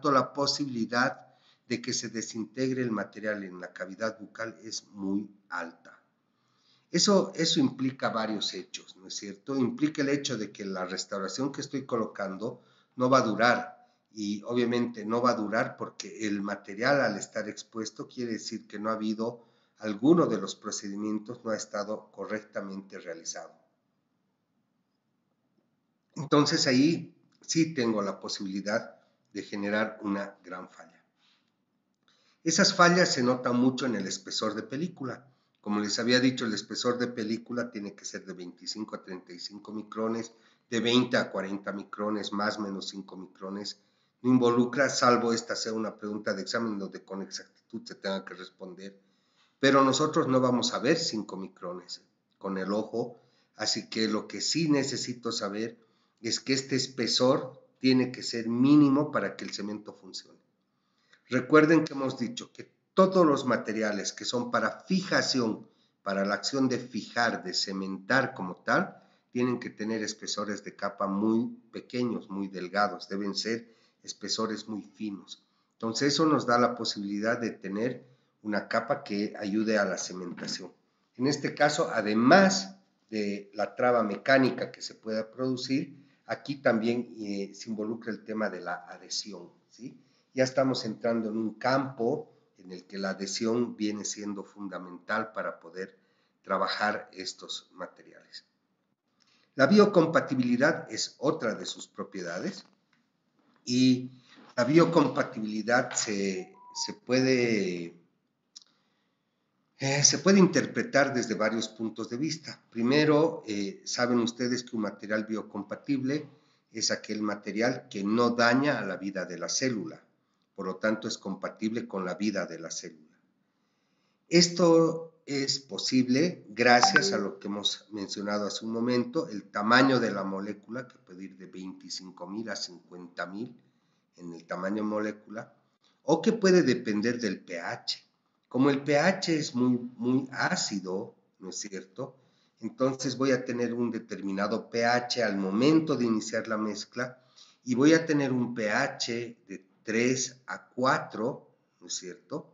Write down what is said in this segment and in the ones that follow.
tanto la posibilidad de que se desintegre el material en la cavidad bucal es muy alta. Eso implica varios hechos, ¿no es cierto? Implica el hecho de que la restauración que estoy colocando no va a durar, y obviamente no va a durar porque el material, al estar expuesto, quiere decir que no ha habido alguno de los procedimientos, no ha estado correctamente realizado. Entonces ahí sí tengo la posibilidad de generar una gran falla. Esas fallas se notan mucho en el espesor de película. Como les había dicho, el espesor de película tiene que ser de 25 a 35 micrones, de 20 a 40 micrones, más o menos 5 micrones. No involucra, salvo esta sea una pregunta de examen donde con exactitud se tenga que responder. Pero nosotros no vamos a ver 5 micrones con el ojo, así que lo que sí necesito saber es que este espesor tiene que ser mínimo para que el cemento funcione. Recuerden que hemos dicho que todos los materiales que son para fijación, para la acción de fijar, de cementar como tal, tienen que tener espesores de capa muy pequeños, muy delgados, deben ser espesores muy finos. Entonces eso nos da la posibilidad de tener una capa que ayude a la cementación. En este caso, además de la traba mecánica que se pueda producir, aquí también se involucra el tema de la adhesión, ¿sí? Ya estamos entrando en un campo en el que la adhesión viene siendo fundamental para poder trabajar estos materiales. La biocompatibilidad es otra de sus propiedades, y la biocompatibilidad se puede interpretar desde varios puntos de vista. Primero, saben ustedes que un material biocompatible es aquel material que no daña a la vida de la célula, por lo tanto es compatible con la vida de la célula. Esto es posible gracias a lo que hemos mencionado hace un momento, el tamaño de la molécula, que puede ir de 25.000 a 50.000 en el tamaño molécula, o que puede depender del pH. Como el pH es muy ácido, ¿no es cierto? Entonces voy a tener un determinado pH al momento de iniciar la mezcla, y voy a tener un pH de 3 a 4, ¿no es cierto?,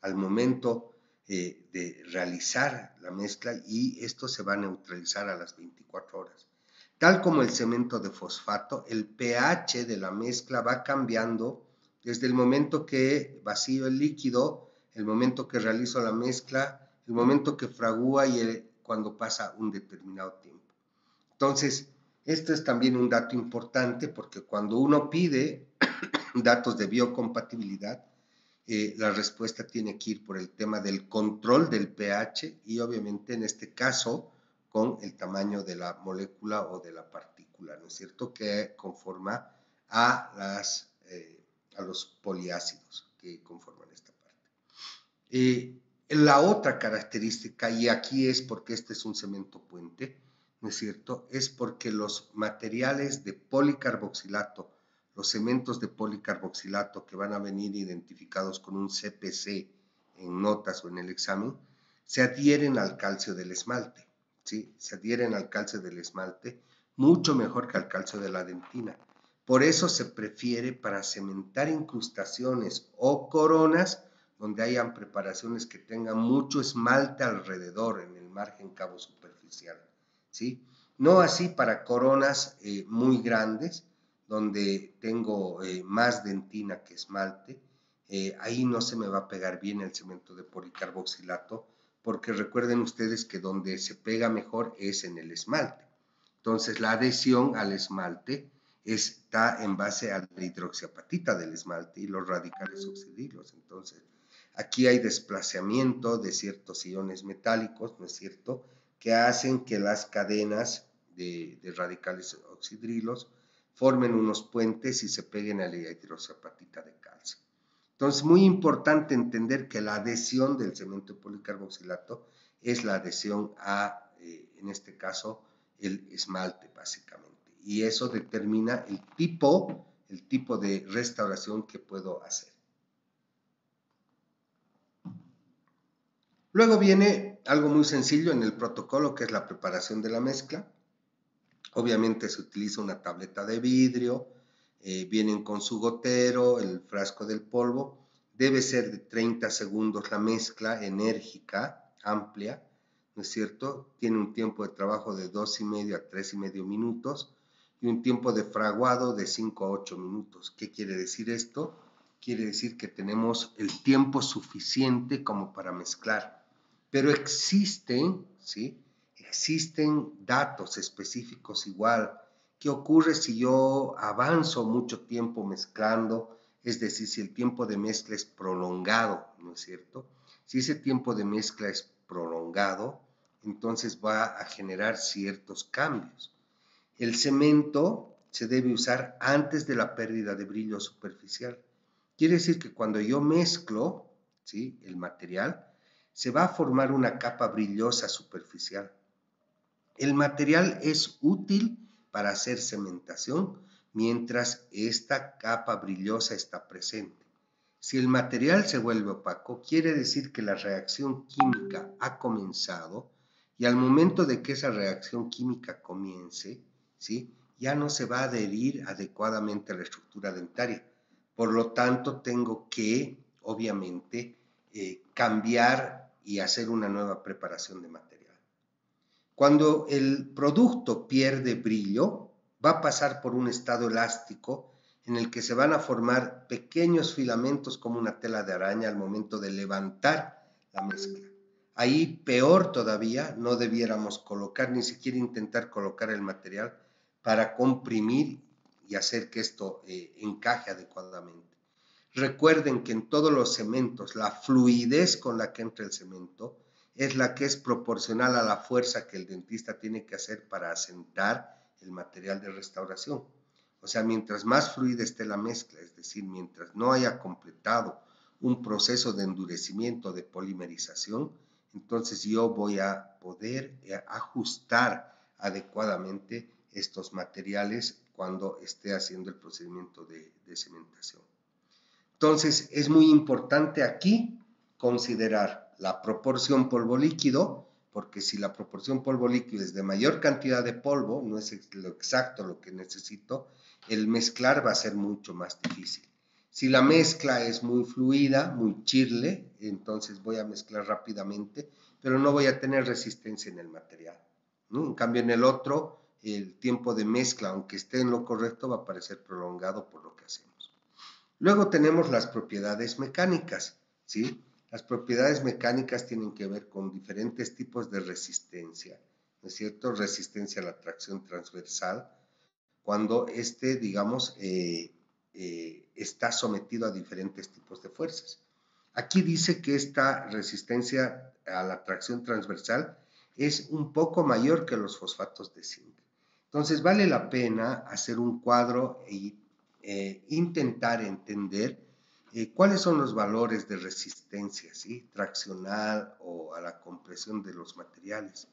al momento de realizar la mezcla, y esto se va a neutralizar a las 24 horas. Tal como el cemento de fosfato, el pH de la mezcla va cambiando desde el momento que vacío el líquido, el momento que realizo la mezcla, el momento que fragúa y cuando pasa un determinado tiempo. Entonces, esto es también un dato importante, porque cuando uno pide datos de biocompatibilidad, la respuesta tiene que ir por el tema del control del pH, y obviamente en este caso con el tamaño de la molécula o de la partícula, ¿no es cierto?, que conforma a los poliácidos que conforman esta parte. La otra característica, y aquí es porque este es un cemento puente, ¿no es cierto?, es porque los materiales de policarboxilato, los cementos de policarboxilato que van a venir identificados con un CPC en notas o en el examen, se adhieren al calcio del esmalte, ¿sí? Se adhieren al calcio del esmalte mucho mejor que al calcio de la dentina. Por eso se prefiere para cementar incrustaciones o coronas donde hayan preparaciones que tengan mucho esmalte alrededor en el margen cabo superficial, ¿sí? No así para coronas muy grandes, donde tengo más dentina que esmalte. Ahí no se me va a pegar bien el cemento de policarboxilato, porque recuerden ustedes que donde se pega mejor es en el esmalte. Entonces la adhesión al esmalte está en base a la hidroxiapatita del esmalte y los radicales oxidrilos. Entonces aquí hay desplazamiento de ciertos iones metálicos, ¿no es cierto?, que hacen que las cadenas de radicales oxidrilos formen unos puentes y se peguen a la hidroxiapatita de calcio. Entonces, muy importante entender que la adhesión del cemento de policarboxilato es la adhesión a, en este caso, el esmalte, básicamente. Y eso determina el tipo de restauración que puedo hacer. Luego viene algo muy sencillo en el protocolo, que es la preparación de la mezcla. Obviamente se utiliza una tableta de vidrio, vienen con su gotero, el frasco del polvo. Debe ser de 30 segundos la mezcla, enérgica, amplia, ¿no es cierto? Tiene un tiempo de trabajo de 2,5 a 3,5 minutos y un tiempo de fraguado de 5 a 8 minutos. ¿Qué quiere decir esto? Quiere decir que tenemos el tiempo suficiente como para mezclar. Pero existen, ¿sí? Existen datos específicos igual. ¿Qué ocurre si yo avanzo mucho tiempo mezclando? Es decir, si el tiempo de mezcla es prolongado, ¿no es cierto? Si ese tiempo de mezcla es prolongado, entonces va a generar ciertos cambios. El cemento se debe usar antes de la pérdida de brillo superficial. Quiere decir que cuando yo mezclo, ¿sí?, el material, se va a formar una capa brillosa superficial. El material es útil para hacer cementación mientras esta capa brillosa está presente. Si el material se vuelve opaco, quiere decir que la reacción química ha comenzado y al momento de que esa reacción química comience, ¿sí?, ya no se va a adherir adecuadamente a la estructura dentaria. Por lo tanto, tengo que, obviamente, cambiar y hacer una nueva preparación de material. Cuando el producto pierde brillo, va a pasar por un estado elástico en el que se van a formar pequeños filamentos como una tela de araña al momento de levantar la mezcla. Ahí, peor todavía, no debiéramos colocar, ni siquiera intentar colocar el material para comprimir y hacer que esto encaje adecuadamente. Recuerden que en todos los cementos, la fluidez con la que entra el cemento es la que es proporcional a la fuerza que el dentista tiene que hacer para asentar el material de restauración. O sea, mientras más fluida esté la mezcla, es decir, mientras no haya completado un proceso de endurecimiento, de polimerización, entonces yo voy a poder ajustar adecuadamente estos materiales cuando esté haciendo el procedimiento de cementación. Entonces, es muy importante aquí considerar la proporción polvo líquido, porque si la proporción polvo líquido es de mayor cantidad de polvo, no es lo exacto lo que necesito, el mezclar va a ser mucho más difícil. Si la mezcla es muy fluida, muy chirle, entonces voy a mezclar rápidamente, pero no voy a tener resistencia en el material, ¿no? En cambio, en el otro, el tiempo de mezcla, aunque esté en lo correcto, va a parecer prolongado por lo que hacemos. Luego tenemos las propiedades mecánicas, ¿sí? Las propiedades mecánicas tienen que ver con diferentes tipos de resistencia, ¿no es cierto? Resistencia a la tracción transversal, cuando digamos, está sometido a diferentes tipos de fuerzas. Aquí dice que esta resistencia a la tracción transversal es un poco mayor que los fosfatos de zinc. Entonces, vale la pena hacer un cuadro y intentar entender cuáles son los valores de resistencia, ¿sí?, traccional o a la compresión de los materiales.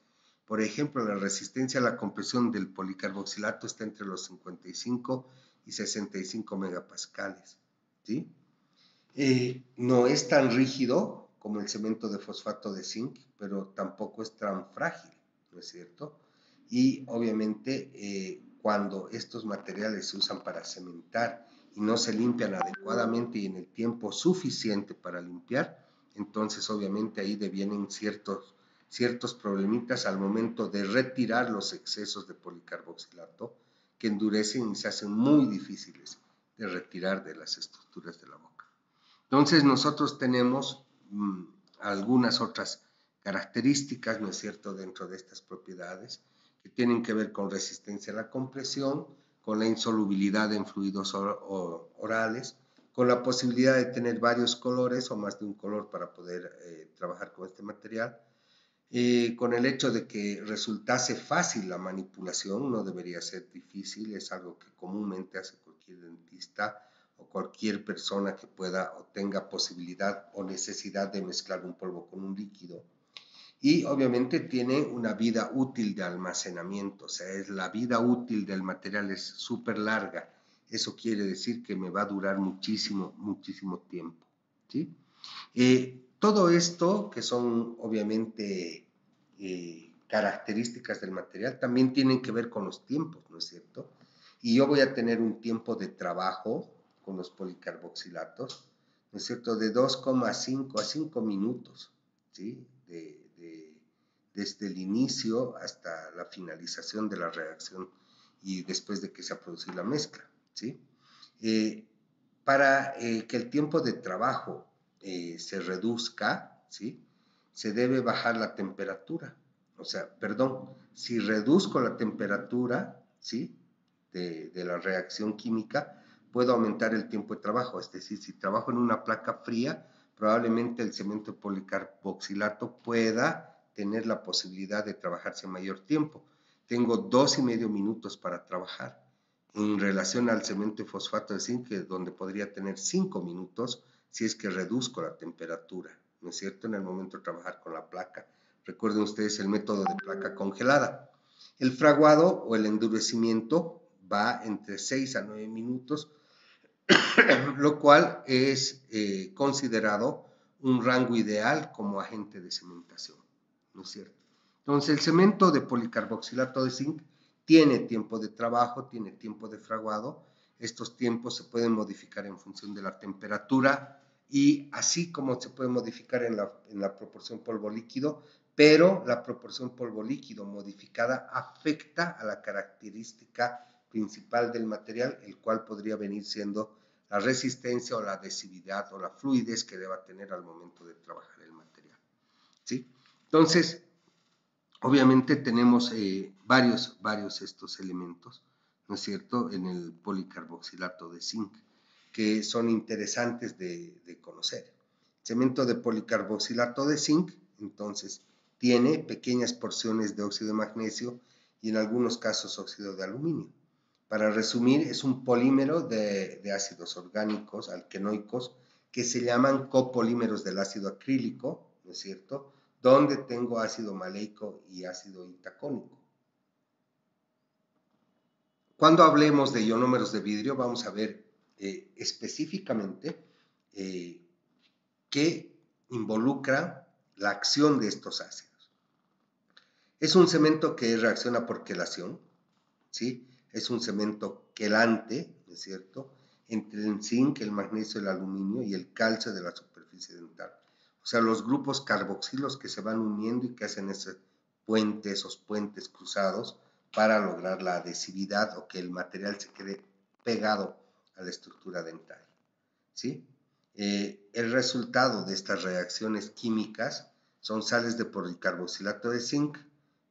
Por ejemplo, la resistencia a la compresión del policarboxilato está entre los 55 y 65 megapascales, ¿sí? No es tan rígido como el cemento de fosfato de zinc, pero tampoco es tan frágil, ¿no es cierto? Y obviamente cuando estos materiales se usan para cementar y no se limpian adecuadamente y en el tiempo suficiente para limpiar, entonces obviamente ahí devienen ciertos problemitas al momento de retirar los excesos de policarboxilato que endurecen y se hacen muy difíciles de retirar de las estructuras de la boca. Entonces nosotros tenemos algunas otras características, ¿no es cierto?, dentro de estas propiedades que tienen que ver con resistencia a la compresión, con la insolubilidad en fluidos orales, con la posibilidad de tener varios colores o más de un color para poder trabajar con este material, con el hecho de que resultase fácil la manipulación, no debería ser difícil, es algo que comúnmente hace cualquier dentista o cualquier persona que pueda o tenga posibilidad o necesidad de mezclar un polvo con un líquido. Y obviamente tiene una vida útil de almacenamiento, o sea, la vida útil del material es súper larga. Eso quiere decir que me va a durar muchísimo, muchísimo tiempo, ¿sí? Todo esto, que son obviamente características del material, también tienen que ver con los tiempos, ¿no es cierto? y yo voy a tener un tiempo de trabajo con los policarboxilatos, ¿no es cierto?, de 2,5 a 5 minutos, ¿sí?, desde el inicio hasta la finalización de la reacción y después de que se ha producido la mezcla, ¿sí? Para que el tiempo de trabajo se reduzca, ¿sí?, se debe bajar la temperatura. O sea, perdón, si reduzco la temperatura, ¿sí?, de la reacción química, puedo aumentar el tiempo de trabajo. Es decir, si trabajo en una placa fría, probablemente el cemento policarboxilato pueda tener la posibilidad de trabajarse mayor tiempo. Tengo 2,5 minutos para trabajar, en relación al cemento de fosfato de zinc, donde podría tener 5 minutos si es que reduzco la temperatura, ¿no es cierto?, en el momento de trabajar con la placa. Recuerden ustedes el método de placa congelada. El fraguado o el endurecimiento va entre 6 a 9 minutos, lo cual es considerado un rango ideal como agente de cementación, ¿no es cierto? Entonces, el cemento de policarboxilato de zinc tiene tiempo de trabajo, tiene tiempo de fraguado. Estos tiempos se pueden modificar en función de la temperatura y así como se puede modificar en la proporción polvo líquido, pero la proporción polvo líquido modificada afecta a la característica principal del material, el cual podría venir siendo la resistencia o la adhesividad o la fluidez que deba tener al momento de trabajar el material, ¿sí? Entonces, obviamente tenemos varios estos elementos, ¿no es cierto?, en el policarboxilato de zinc, que son interesantes de conocer. Cemento de policarboxilato de zinc, entonces, tiene pequeñas porciones de óxido de magnesio y en algunos casos óxido de aluminio. Para resumir, es un polímero de ácidos orgánicos alquenoicos que se llaman copolímeros del ácido acrílico, ¿no es cierto?, donde tengo ácido maleico y ácido itacónico. Cuando hablemos de ionómeros de vidrio, vamos a ver específicamente qué involucra la acción de estos ácidos. Es un cemento que reacciona por quelación, ¿sí? Es un cemento quelante, ¿no es cierto?, entre el zinc, el magnesio, el aluminio y el calcio de la superficie dental. O sea, los grupos carboxilos que se van uniendo y que hacen esos puentes cruzados para lograr la adhesividad o que el material se quede pegado a la estructura dental, ¿sí? El resultado de estas reacciones químicas son sales de policarboxilato de zinc,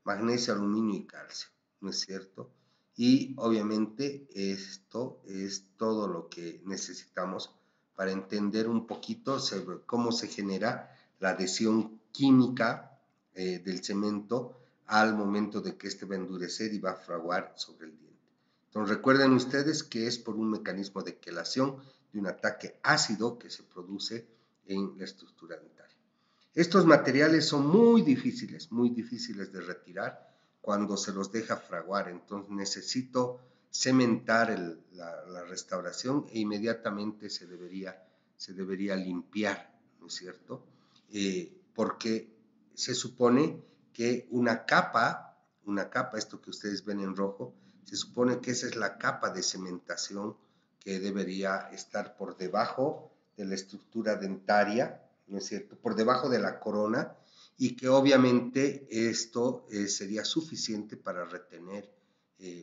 magnesio, aluminio y calcio, ¿no es cierto? Y obviamente esto es todo lo que necesitamos para entender un poquito sobre cómo se genera la adhesión química del cemento al momento de que este va a endurecer y va a fraguar sobre el diente. Entonces recuerden ustedes que es por un mecanismo de quelación de un ataque ácido que se produce en la estructura dentaria. Estos materiales son muy difíciles de retirar cuando se los deja fraguar, entonces necesito cementar la restauración e inmediatamente se debería limpiar, ¿no es cierto? Porque se supone que una capa, esto que ustedes ven en rojo, se supone que esa es la capa de cementación que debería estar por debajo de la estructura dentaria, ¿no es cierto?, por debajo de la corona, y que obviamente esto sería suficiente para retener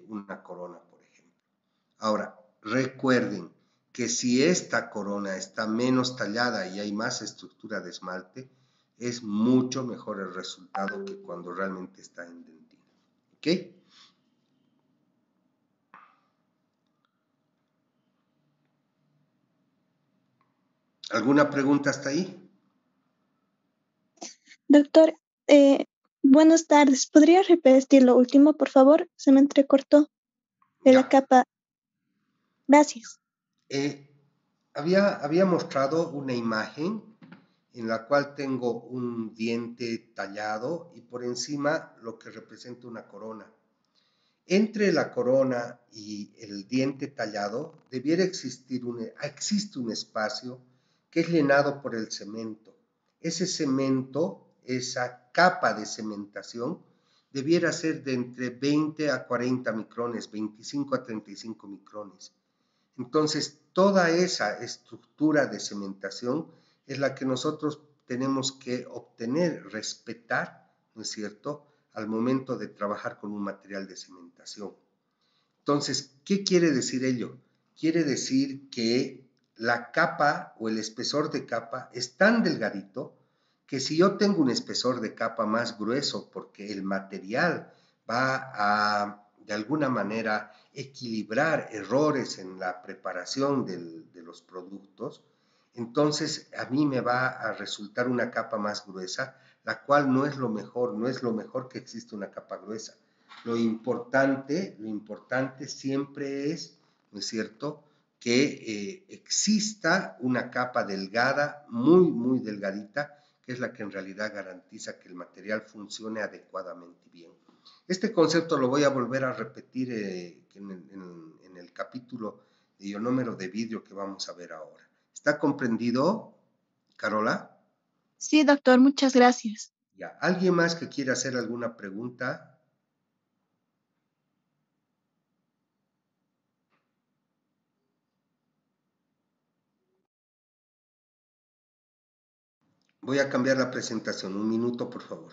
una corona, por ejemplo. Ahora, recuerden que si esta corona está menos tallada y hay más estructura de esmalte, es mucho mejor el resultado que cuando realmente está en dentina. ¿Ok? ¿Alguna pregunta hasta ahí? Doctor, buenas tardes. ¿Podría repetir lo último, por favor? Se me entrecortó de la Ya. capa. Gracias. Había mostrado una imagen en la cual tengo un diente tallado y por encima lo que representa una corona. Entre la corona y el diente tallado debiera existe un espacio que es llenado por el cemento. Ese cemento, esa capa de cementación, debiera ser de entre 20 a 40 micrones, 25 a 35 micrones. Entonces, toda esa estructura de cementación es la que nosotros tenemos que obtener, respetar, ¿no es cierto?, al momento de trabajar con un material de cementación. Entonces, ¿qué quiere decir ello? Quiere decir que la capa o el espesor de capa es tan delgadito que si yo tengo un espesor de capa más grueso porque el material va a, de alguna manera, equilibrar errores en la preparación de los productos, entonces a mí me va a resultar una capa más gruesa, la cual no es lo mejor, no es lo mejor que existe una capa gruesa. Lo importante siempre es, ¿no es cierto?, que exista una capa delgada, muy, muy delgadita, que es la que en realidad garantiza que el material funcione adecuadamente bien. Este concepto lo voy a volver a repetir en el capítulo de ionómero de vidrio que vamos a ver ahora. ¿Está comprendido, Carola? Sí, doctor, muchas gracias. Ya. ¿Alguien más que quiera hacer alguna pregunta? Voy a cambiar la presentación. Un minuto, por favor.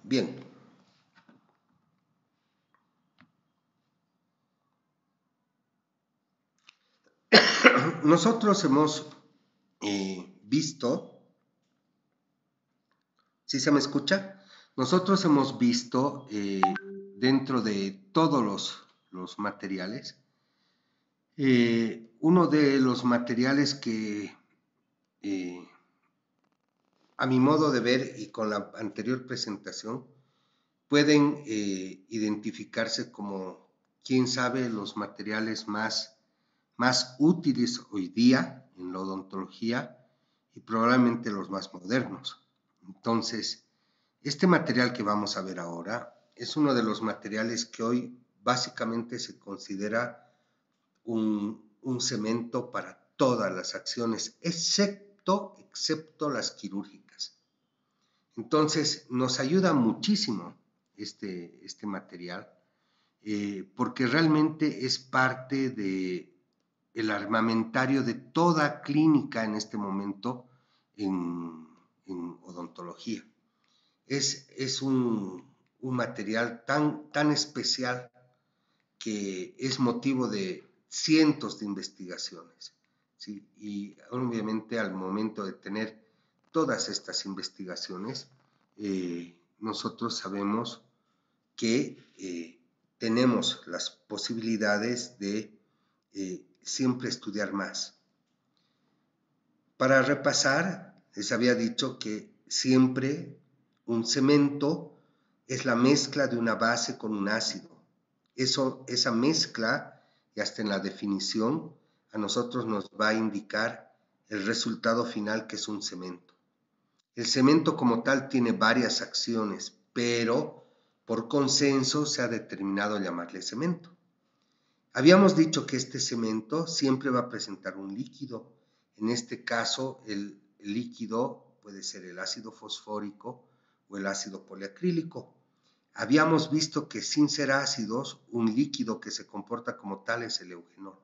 Bien. Nosotros hemos visto, ¿sí se me escucha? Nosotros hemos visto dentro de todos los materiales, uno de los materiales que a mi modo de ver y con la anterior presentación, pueden identificarse como, quién sabe, los materiales más útiles hoy día en la odontología y probablemente los más modernos. Entonces, este material que vamos a ver ahora es uno de los materiales que hoy básicamente se considera un cemento para todas las acciones, excepto las quirúrgicas. Entonces, nos ayuda muchísimo este material porque realmente es parte del armamentario de toda clínica en este momento en odontología. Es un material tan especial que es motivo de cientos de investigaciones, ¿sí? Y obviamente al momento de tener todas estas investigaciones, nosotros sabemos que tenemos las posibilidades de siempre estudiar más. Para repasar, les había dicho que siempre un cemento es la mezcla de una base con un ácido. Esa mezcla, y hasta en la definición, a nosotros nos va a indicar el resultado final, que es un cemento. El cemento como tal tiene varias acciones, pero por consenso se ha determinado llamarle cemento. Habíamos dicho que este cemento siempre va a presentar un líquido. En este caso, el líquido puede ser el ácido fosfórico o el ácido poliacrílico. Habíamos visto que sin ser ácidos, un líquido que se comporta como tal es el eugenol.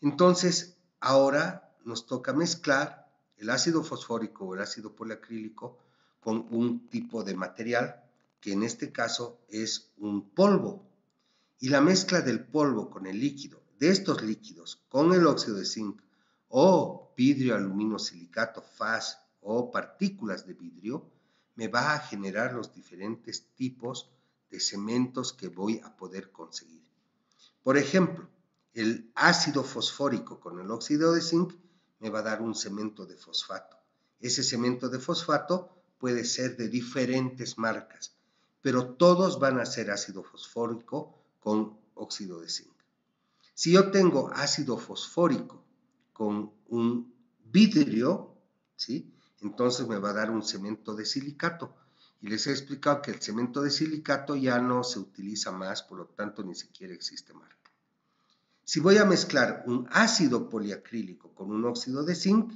Entonces, ahora nos toca mezclar el ácido fosfórico o el ácido poliacrílico con un tipo de material que en este caso es un polvo. Y la mezcla del polvo con el líquido de estos líquidos con el óxido de zinc o vidrio aluminio silicato FAS o partículas de vidrio, me va a generar los diferentes tipos de cementos que voy a poder conseguir. Por ejemplo, el ácido fosfórico con el óxido de zinc me va a dar un cemento de fosfato. Ese cemento de fosfato puede ser de diferentes marcas, pero todos van a ser ácido fosfórico con óxido de zinc. Si yo tengo ácido fosfórico con un vidrio, ¿sí? Entonces me va a dar un cemento de silicato. Y les he explicado que el cemento de silicato ya no se utiliza más, por lo tanto ni siquiera existe marca. Si voy a mezclar un ácido poliacrílico con un óxido de zinc,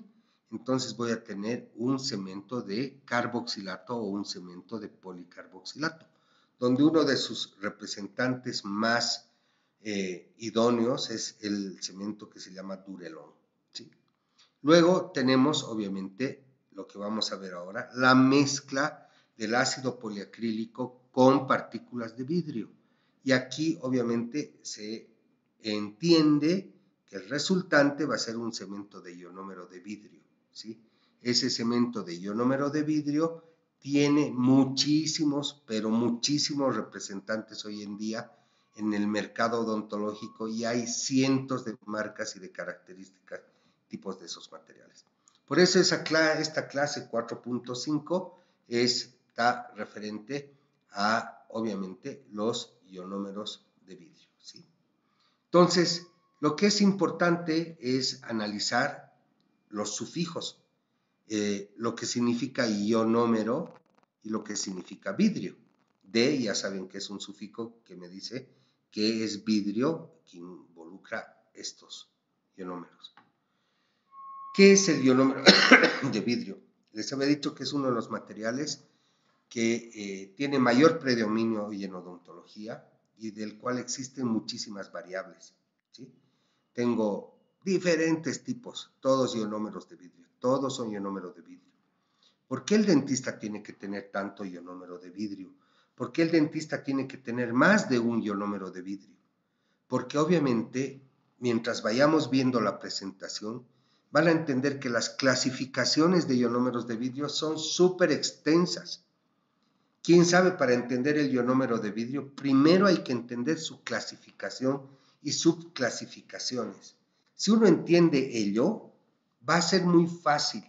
entonces voy a tener un cemento de carboxilato o un cemento de policarboxilato, donde uno de sus representantes más idóneos es el cemento que se llama Durelón, ¿sí? Luego tenemos, obviamente, lo que vamos a ver ahora, la mezcla del ácido poliacrílico con partículas de vidrio. Y aquí, obviamente, se entiende que el resultante va a ser un cemento de ionómero de vidrio, ¿sí? Ese cemento de ionómero de vidrio tiene muchísimos, pero muchísimos representantes hoy en día en el mercado odontológico y hay cientos de marcas y de características, tipos de esos materiales. Por eso esta clase 4.5 está referente a, obviamente, los ionómeros de vidrio, ¿sí? Entonces, lo que es importante es analizar los sufijos, lo que significa ionómero y lo que significa vidrio. D, ya saben que es un sufijo que me dice que es vidrio, que involucra estos ionómeros. ¿Qué es el ionómero de vidrio? Les había dicho que es uno de los materiales que tiene mayor predominio hoy en odontología y del cual existen muchísimas variables, ¿sí? Tengo diferentes tipos, todos ionómeros de vidrio, todos son ionómeros de vidrio. ¿Por qué el dentista tiene que tener tanto ionómero de vidrio? ¿Por qué el dentista tiene que tener más de un ionómero de vidrio? Porque obviamente, mientras vayamos viendo la presentación, van a entender que las clasificaciones de ionómeros de vidrio son súper extensas. ¿Quién sabe? Para entender el ionómero de vidrio, primero hay que entender su clasificación y subclasificaciones. Si uno entiende ello, va a ser muy fácil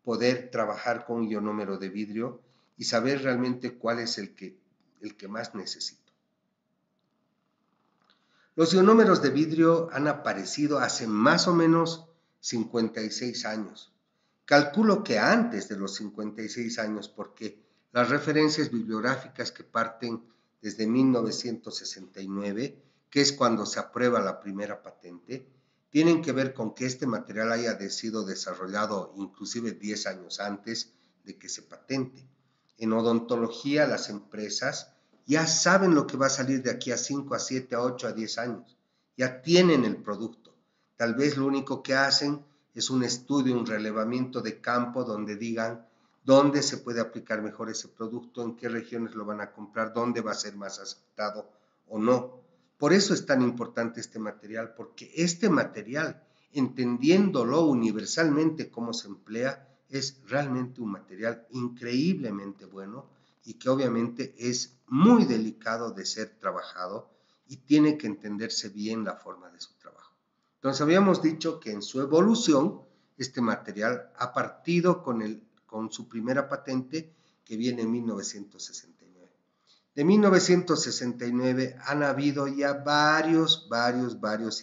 poder trabajar con un ionómero de vidrio y saber realmente cuál es el que más necesito. Los ionómeros de vidrio han aparecido hace más o menos 56 años. Calculo que antes de los 56 años, porque las referencias bibliográficas que parten desde 1969, que es cuando se aprueba la primera patente, tienen que ver con que este material haya sido desarrollado inclusive 10 años antes de que se patente. En odontología, las empresas ya saben lo que va a salir de aquí a 5, a 7, a 8, a 10 años. Ya tienen el producto. Tal vez lo único que hacen es un estudio, un relevamiento de campo donde digan dónde se puede aplicar mejor ese producto, en qué regiones lo van a comprar, dónde va a ser más aceptado o no. Por eso es tan importante este material, porque este material, entendiéndolo universalmente cómo se emplea, es realmente un material increíblemente bueno y que obviamente es muy delicado de ser trabajado y tiene que entenderse bien la forma de su trabajo. Entonces habíamos dicho que en su evolución este material ha partido con su primera patente que viene en 1969. De 1969 han habido ya varios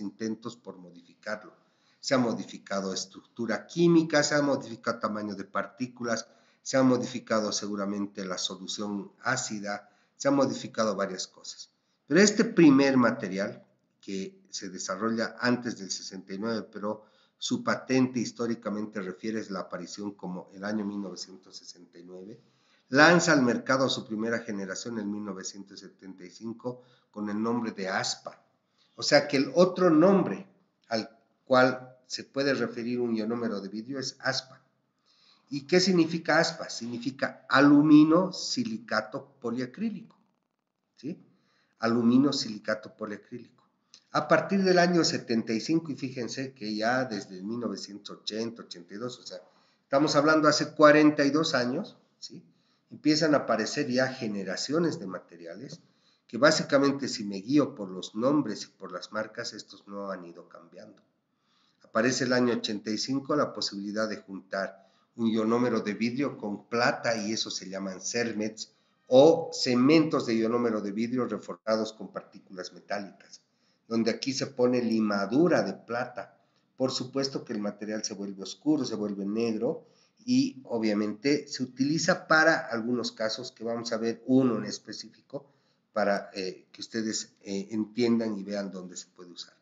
intentos por modificarlo. Se ha modificado estructura química, se ha modificado tamaño de partículas, se ha modificado seguramente la solución ácida, se han modificado varias cosas. Pero este primer material, que se desarrolla antes del 69, pero su patente históricamente refiere a la aparición como el año 1969, lanza al mercado su primera generación en 1975 con el nombre de ASPA. O sea que el otro nombre al cual se puede referir un ionómero de vidrio es ASPA. ¿Y qué significa ASPA? Significa aluminio silicato poliacrílico, ¿sí? Aluminio silicato poliacrílico. A partir del año 75, y fíjense que ya desde 1980, 82, o sea, estamos hablando hace 42 años, ¿sí? Empiezan a aparecer ya generaciones de materiales que básicamente, si me guío por los nombres y por las marcas, estos no han ido cambiando. Aparece el año 85 la posibilidad de juntar un ionómero de vidrio con plata, y eso se llaman CERMETs, o cementos de ionómero de vidrio reforzados con partículas metálicas, donde aquí se pone limadura de plata. Por supuesto que el material se vuelve oscuro, se vuelve negro, y obviamente se utiliza para algunos casos que vamos a ver, uno en específico, para que ustedes entiendan y vean dónde se puede usar.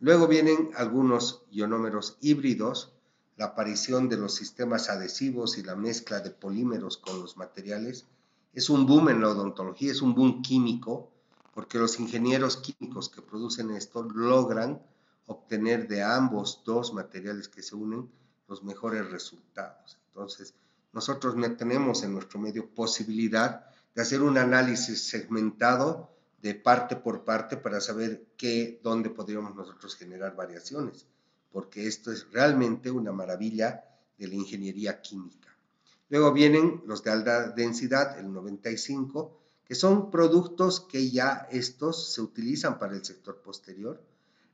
Luego vienen algunos ionómeros híbridos, la aparición de los sistemas adhesivos y la mezcla de polímeros con los materiales. Es un boom en la odontología, es un boom químico, porque los ingenieros químicos que producen esto logran obtener de ambos dos materiales que se unen los mejores resultados. Entonces, nosotros no tenemos en nuestro medio posibilidad de hacer un análisis segmentado de parte por parte para saber dónde podríamos nosotros generar variaciones, porque esto es realmente una maravilla de la ingeniería química. Luego vienen los de alta densidad, el 95, que son productos que ya estos se utilizan para el sector posterior.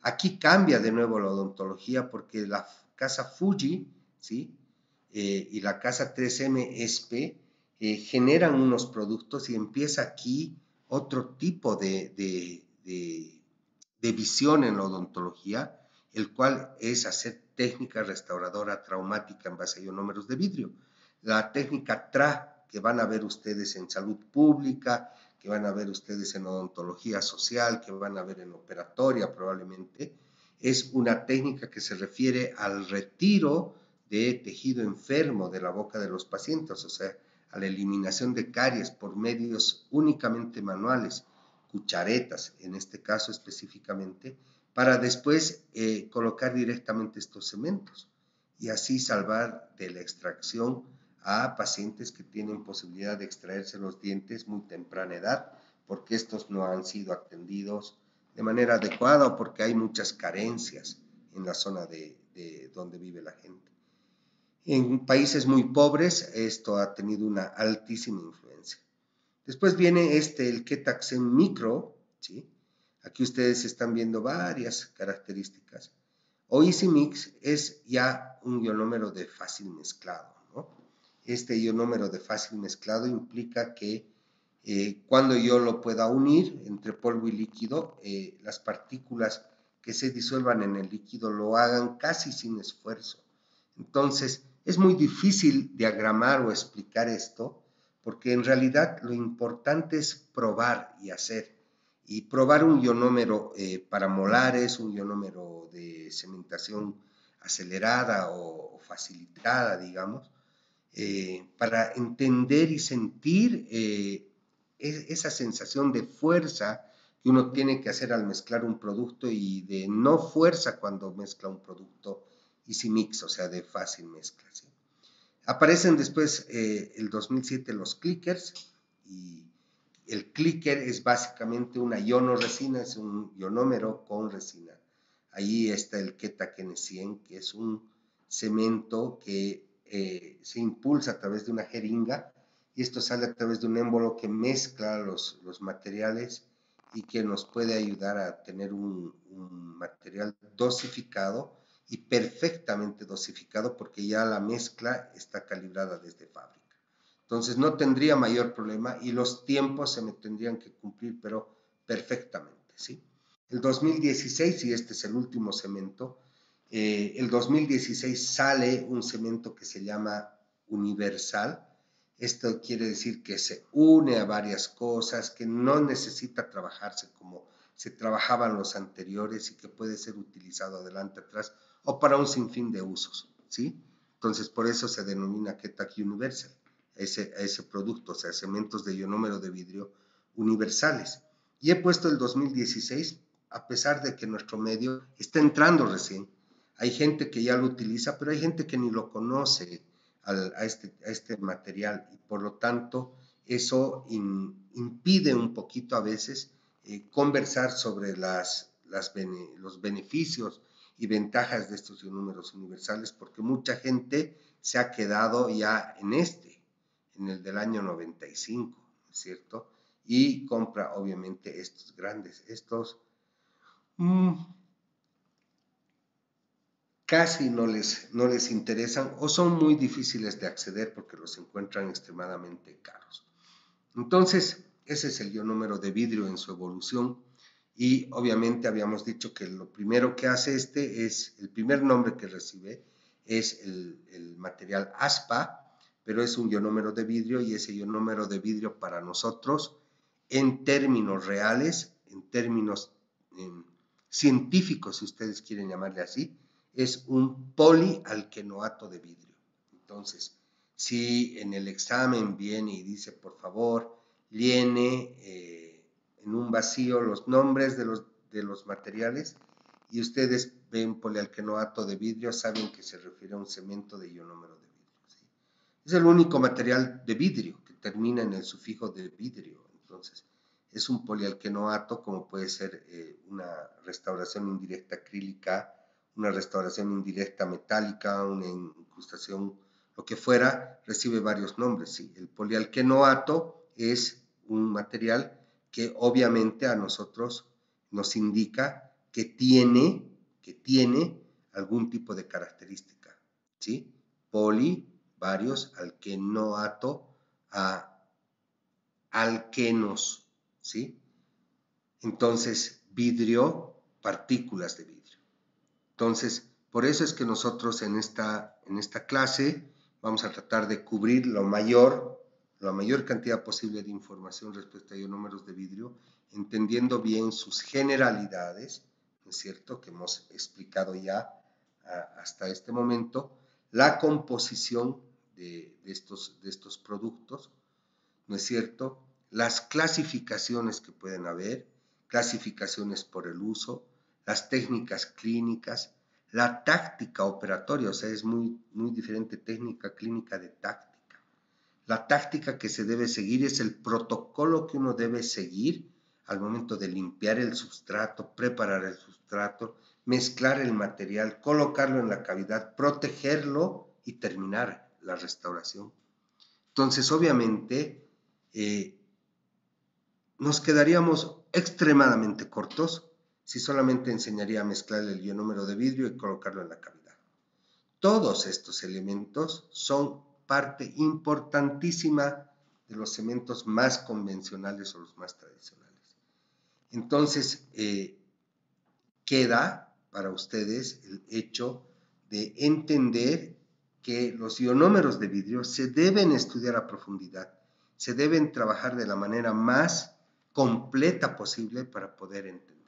Aquí cambia de nuevo la odontología, porque la casa Fuji, ¿sí? Y la casa 3M SP generan unos productos, y empieza aquí otro tipo de visión en la odontología, el cual es hacer técnica restauradora traumática en base a ionómeros de vidrio. La técnica TRA, que van a ver ustedes en salud pública, que van a ver ustedes en odontología social, que van a ver en operatoria probablemente, es una técnica que se refiere al retiro de tejido enfermo de la boca de los pacientes, o sea, a la eliminación de caries por medios únicamente manuales, cucharetas en este caso específicamente, para después colocar directamente estos cementos y así salvar de la extracción a pacientes que tienen posibilidad de extraerse los dientes muy temprana edad, porque estos no han sido atendidos de manera adecuada o porque hay muchas carencias en la zona de donde vive la gente. En países muy pobres esto ha tenido una altísima influencia. Después viene el Ketaxen Micro, ¿sí? Aquí ustedes están viendo varias características. O Easy Mix es ya un ionómero de fácil mezclado, ¿no? Este ionómero de fácil mezclado implica que cuando yo lo pueda unir entre polvo y líquido, las partículas que se disuelvan en el líquido lo hagan casi sin esfuerzo. Entonces, es muy difícil diagramar o explicar esto, porque en realidad lo importante es probar y hacer. Y probar un ionómero para molares, un ionómero de cementación acelerada o facilitada, digamos, para entender y sentir esa sensación de fuerza que uno tiene que hacer al mezclar un producto, y de no fuerza cuando mezcla un producto Easy Mix, o sea, de fácil mezcla, ¿sí? Aparecen después el 2007 los clickers, y el clicker es básicamente una ionoresina, es un ionómero con resina. Ahí está el Ketaken 100, que es un cemento que se impulsa a través de una jeringa, y esto sale a través de un émbolo que mezcla los materiales y que nos puede ayudar a tener un material dosificado y perfectamente dosificado, porque ya la mezcla está calibrada desde fábrica. Entonces no tendría mayor problema y los tiempos se me tendrían que cumplir, pero perfectamente, ¿sí? El 2016, y este es el último cemento, el 2016 sale un cemento que se llama Universal. Esto quiere decir que se une a varias cosas, que no necesita trabajarse como se trabajaban los anteriores y que puede ser utilizado adelante, atrás o para un sinfín de usos, ¿sí? Entonces, por eso se denomina Ketak Universal, a ese producto, o sea, cementos de ionómero de vidrio universales. Y he puesto el 2016, a pesar de que nuestro medio está entrando recién. Hay gente que ya lo utiliza, pero hay gente que ni lo conoce a este material, y por lo tanto eso impide un poquito a veces conversar sobre las los beneficios y ventajas de estos ionúmeros universales, porque mucha gente se ha quedado ya en el del año 95, ¿no es cierto? Y compra obviamente estos grandes, estos casi no les interesan o son muy difíciles de acceder porque los encuentran extremadamente caros. Entonces, ese es el ionúmero de vidrio en su evolución y obviamente habíamos dicho que lo primero que hace el primer nombre que recibe es el material aspa, pero es un ionúmero de vidrio y ese ionúmero de vidrio para nosotros, en términos reales, en términos científicos, si ustedes quieren llamarle así, es un polialquenoato de vidrio. Entonces, si en el examen viene y dice, por favor, llene en un vacío los nombres de los materiales y ustedes ven polialquenoato de vidrio, saben que se refiere a un cemento de ionúmero de vidrio. ¿Sí? Es el único material de vidrio que termina en el sufijo de vidrio. Entonces, es un polialquenoato, como puede ser una restauración indirecta acrílica, una restauración indirecta metálica, una incrustación, lo que fuera, recibe varios nombres. ¿Sí? El polialquenoato es un material que obviamente a nosotros nos indica que tiene algún tipo de característica. ¿Sí? Poli, varios, alquenoato, alquenos. ¿Sí? Entonces, vidrio, partículas de vidrio. Entonces, por eso es que nosotros en esta clase vamos a tratar de cubrir la mayor cantidad posible de información respecto a ionúmeros de vidrio, entendiendo bien sus generalidades, ¿no es cierto?, que hemos explicado ya hasta este momento, la composición de estos productos, ¿no es cierto?, las clasificaciones que pueden haber, clasificaciones por el uso, las técnicas clínicas, la táctica operatoria, o sea, es muy diferente técnica clínica de táctica. La táctica que se debe seguir es el protocolo que uno debe seguir al momento de limpiar el sustrato, preparar el sustrato, mezclar el material, colocarlo en la cavidad, protegerlo y terminar la restauración. Entonces, obviamente, nos quedaríamos extremadamente cortos si solamente enseñaría a mezclar el ionúmero de vidrio y colocarlo en la cavidad. Todos estos elementos son parte importantísima de los cementos más convencionales o los más tradicionales. Entonces, queda para ustedes el hecho de entender que los ionómeros de vidrio se deben estudiar a profundidad, se deben trabajar de la manera más completa posible para poder entender.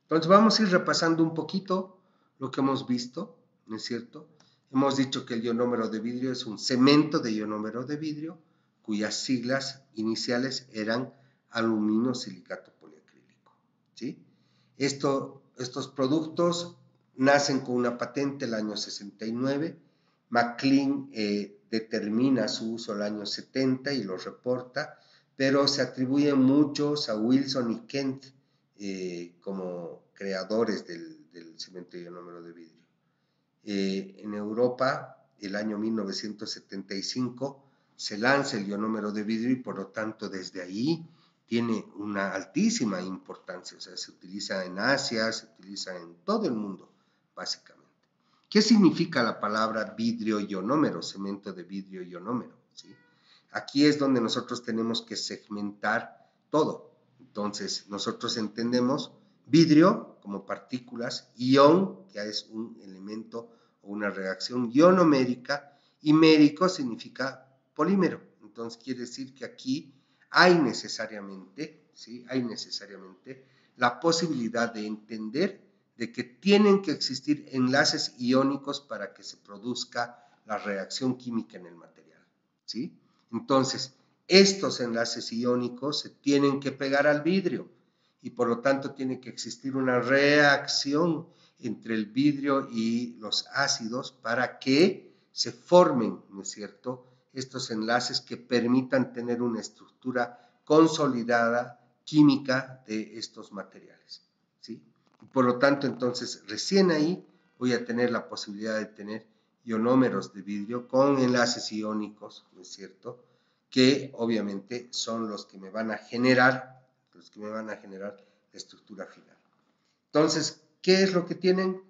Entonces vamos a ir repasando un poquito lo que hemos visto, ¿no es cierto? Hemos dicho que el ionómero de vidrio es un cemento de ionómero de vidrio cuyas siglas iniciales eran aluminio silicato poliacrílico, ¿sí? Estos productos nacen con una patente el año 69, McLean determina su uso el año 70 y lo reporta, pero se atribuyen muchos a Wilson y Kent como creadores del cemento de ionómero de vidrio. En Europa, el año 1975, se lanza el ionómero de vidrio y por lo tanto desde ahí tiene una altísima importancia, o sea, se utiliza en Asia, se utiliza en todo el mundo, básicamente. ¿Qué significa la palabra vidrio ionómero, cemento de vidrio ionómero? ¿Sí? Aquí es donde nosotros tenemos que segmentar todo. Entonces, nosotros entendemos vidrio como partículas, ion, que es un elemento o una reacción ionomérica, y mérico significa polímero. Entonces, quiere decir que aquí hay necesariamente, ¿sí? Hay necesariamente la posibilidad de entender de que tienen que existir enlaces iónicos para que se produzca la reacción química en el material, ¿sí? Entonces, estos enlaces iónicos se tienen que pegar al vidrio y por lo tanto tiene que existir una reacción entre el vidrio y los ácidos para que se formen, ¿no es cierto?, estos enlaces que permitan tener una estructura consolidada química de estos materiales, ¿sí? Por lo tanto, entonces, recién ahí voy a tener la posibilidad de tener ionómeros de vidrio con enlaces iónicos, ¿no es cierto?, que obviamente son los que me van a generar la estructura final. Entonces, ¿qué es lo que tienen?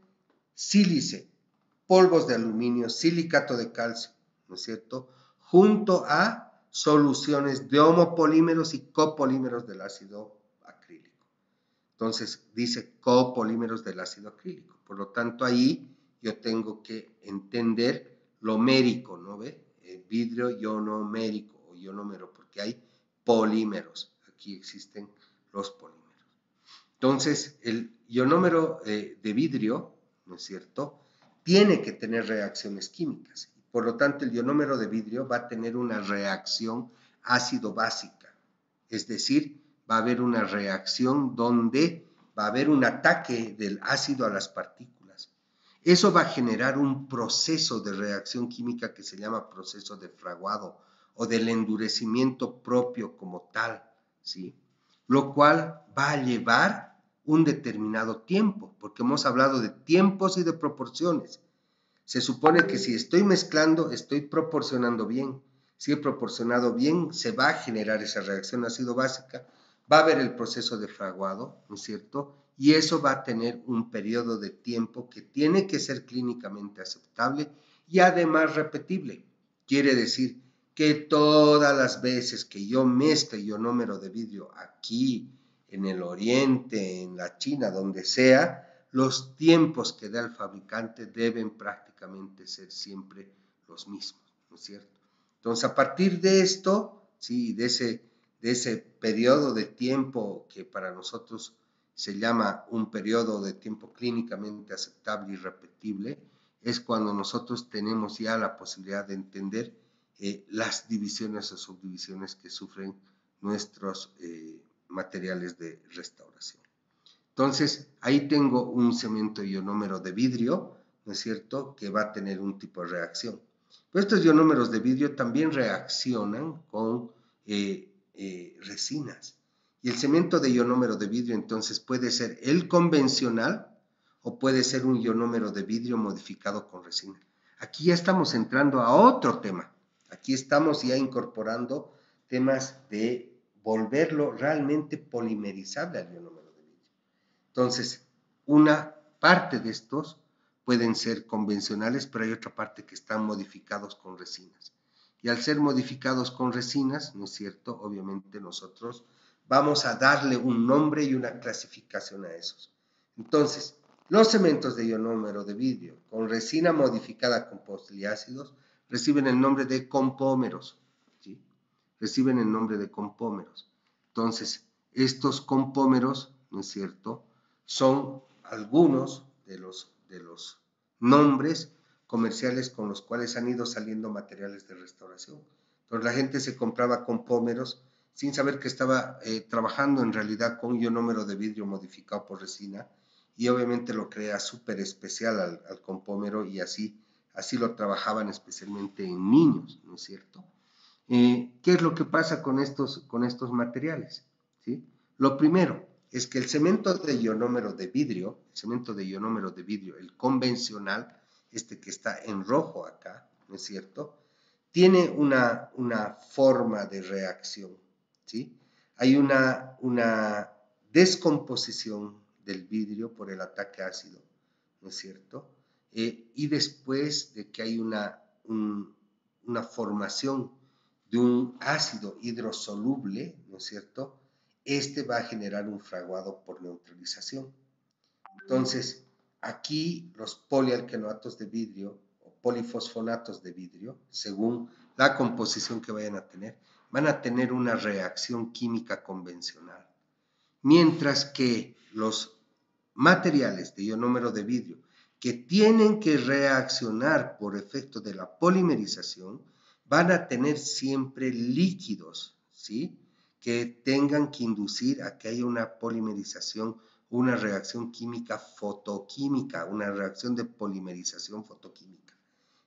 Sílice, polvos de aluminio, silicato de calcio, ¿no es cierto?, junto a soluciones de homopolímeros y copolímeros del ácido acrílico. Entonces, dice copolímeros del ácido acrílico. Por lo tanto, ahí yo tengo que entender lo mérico, ¿no ve? Vidrio ionomérico o ionómero, porque hay polímeros. Aquí existen los polímeros. Entonces, el ionómero de vidrio, ¿no es cierto?, tiene que tener reacciones químicas. Por lo tanto, el ionómero de vidrio va a tener una reacción ácido-básica. Es decir, va a haber una reacción donde va a haber un ataque del ácido a las partículas. Eso va a generar un proceso de reacción química que se llama proceso de fraguado o del endurecimiento propio como tal, ¿sí?, lo cual va a llevar un determinado tiempo, porque hemos hablado de tiempos y de proporciones. Se supone que si estoy mezclando, estoy proporcionando bien. Si he proporcionado bien, se va a generar esa reacción ácido-básica, va a haber el proceso de fraguado, ¿no es cierto?, y eso va a tener un periodo de tiempo que tiene que ser clínicamente aceptable y además repetible. Quiere decir que todas las veces que yo mezcle ionómero de vidrio aquí, en el oriente, en la China, donde sea, los tiempos que da el fabricante deben prácticamente ser siempre los mismos, ¿no es cierto? Entonces, a partir de esto, ¿sí?, de ese periodo de tiempo que para nosotros se llama un periodo de tiempo clínicamente aceptable y repetible, es cuando nosotros tenemos ya la posibilidad de entender las divisiones o subdivisiones que sufren nuestros materiales de restauración. Entonces, ahí tengo un cemento ionómero de vidrio, ¿no es cierto?, que va a tener un tipo de reacción. Pero estos ionómeros de vidrio también reaccionan con resinas. Y el cemento de ionómero de vidrio, entonces, puede ser el convencional o puede ser un ionómero de vidrio modificado con resina. Aquí ya estamos entrando a otro tema. Aquí estamos ya incorporando temas de volverlo realmente polimerizable al ionómero. Entonces, una parte de estos pueden ser convencionales, pero hay otra parte que están modificados con resinas. Y al ser modificados con resinas, ¿no es cierto?, obviamente nosotros vamos a darle un nombre y una clasificación a esos. Entonces, los cementos de ionómero de vidrio con resina modificada con poliácidos reciben el nombre de compómeros, ¿sí? Reciben el nombre de compómeros. Entonces, estos compómeros, ¿no es cierto?, son algunos de los nombres comerciales con los cuales han ido saliendo materiales de restauración. Entonces la gente se compraba compómeros sin saber que estaba trabajando en realidad con un ionómero de vidrio modificado por resina, y obviamente lo crea súper especial al compómero, y así lo trabajaban especialmente en niños, ¿no es cierto? ¿Qué es lo que pasa con estos materiales? ¿Sí? Lo primero es que el cemento de ionómero de vidrio, el convencional, este que está en rojo acá, ¿no es cierto?, tiene una forma de reacción, ¿sí? Hay una descomposición del vidrio por el ataque ácido, ¿no es cierto? Y después de que hay una formación de un ácido hidrosoluble, ¿no es cierto?, este va a generar un fraguado por neutralización. Entonces, aquí los polialquenoatos de vidrio o polifosfonatos de vidrio, según la composición que vayan a tener, van a tener una reacción química convencional. Mientras que los materiales de ionómero de vidrio que tienen que reaccionar por efecto de la polimerización van a tener siempre líquidos, ¿sí?, que tengan que inducir a que haya una polimerización, una reacción química fotoquímica, una reacción de polimerización fotoquímica.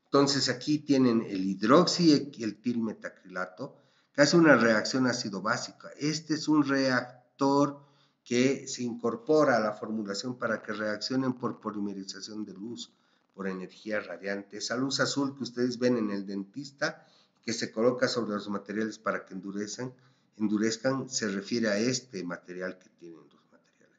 Entonces aquí tienen el hidroxi y el tilmetacrilato, que hace una reacción ácido-básica. Este es un reactor que se incorpora a la formulación para que reaccionen por polimerización de luz, por energía radiante. Esa luz azul que ustedes ven en el dentista, que se coloca sobre los materiales para que endurezcan, se refiere a este material que tienen los materiales.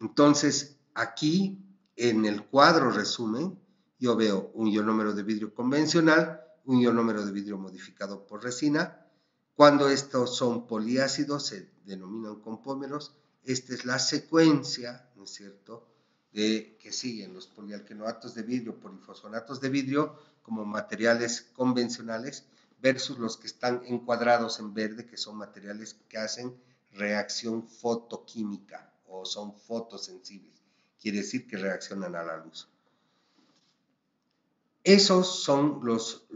Entonces, aquí en el cuadro resumen, yo veo un ionómero de vidrio convencional, un ionómero de vidrio modificado por resina. Cuando estos son poliácidos, se denominan compómeros. Esta es la secuencia, ¿no es cierto?, que siguen los polialquenoatos de vidrio, polifosfonatos de vidrio, como materiales convencionales, versus los que están encuadrados en verde, que son materiales que hacen reacción fotoquímica o son fotosensibles. Quiere decir que reaccionan a la luz. Esos son los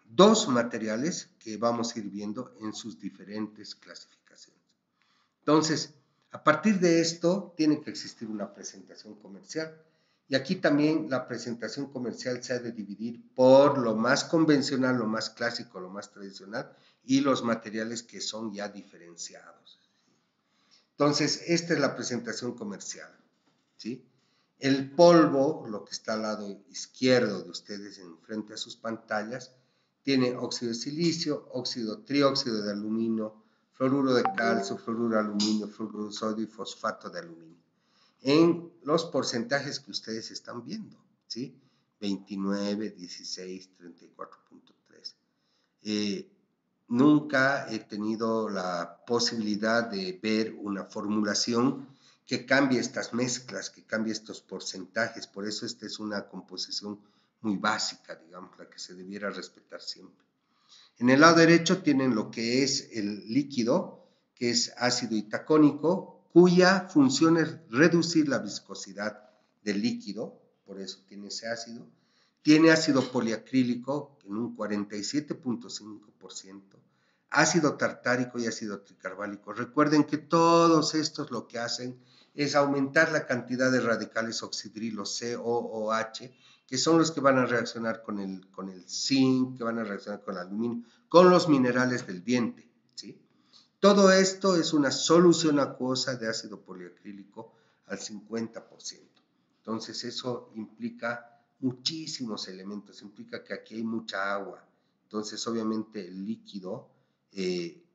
dos materiales que vamos a ir viendo en sus diferentes clasificaciones. Entonces, a partir de esto, tiene que existir una presentación comercial. Y aquí también la presentación comercial se ha de dividir por lo más convencional, lo más clásico, lo más tradicional y los materiales que son ya diferenciados. Entonces, esta es la presentación comercial, ¿sí? El polvo, lo que está al lado izquierdo de ustedes en frente a sus pantallas, tiene óxido de silicio, trióxido de aluminio, fluoruro de calcio, fluoruro de aluminio, fluoruro de sodio y fosfato de aluminio. En los porcentajes que ustedes están viendo, ¿sí? 29, 16, 34.3. Nunca he tenido la posibilidad de ver una formulación que cambie estas mezclas, que cambie estos porcentajes. Por eso esta es una composición muy básica, digamos, la que se debiera respetar siempre. En el lado derecho tienen lo que es el líquido, que es ácido itacónico, cuya función es reducir la viscosidad del líquido, por eso tiene ese ácido. Tiene ácido poliacrílico en un 47.5%, ácido tartárico y ácido tricarbálico. Recuerden que todos estos lo que hacen es aumentar la cantidad de radicales oxidrilo, COOH, que son los que van a reaccionar con el zinc, que van a reaccionar con el aluminio, con los minerales del diente, ¿sí? Todo esto es una solución acuosa de ácido poliacrílico al 50%. Entonces eso implica muchísimos elementos, implica que aquí hay mucha agua. Entonces obviamente el líquido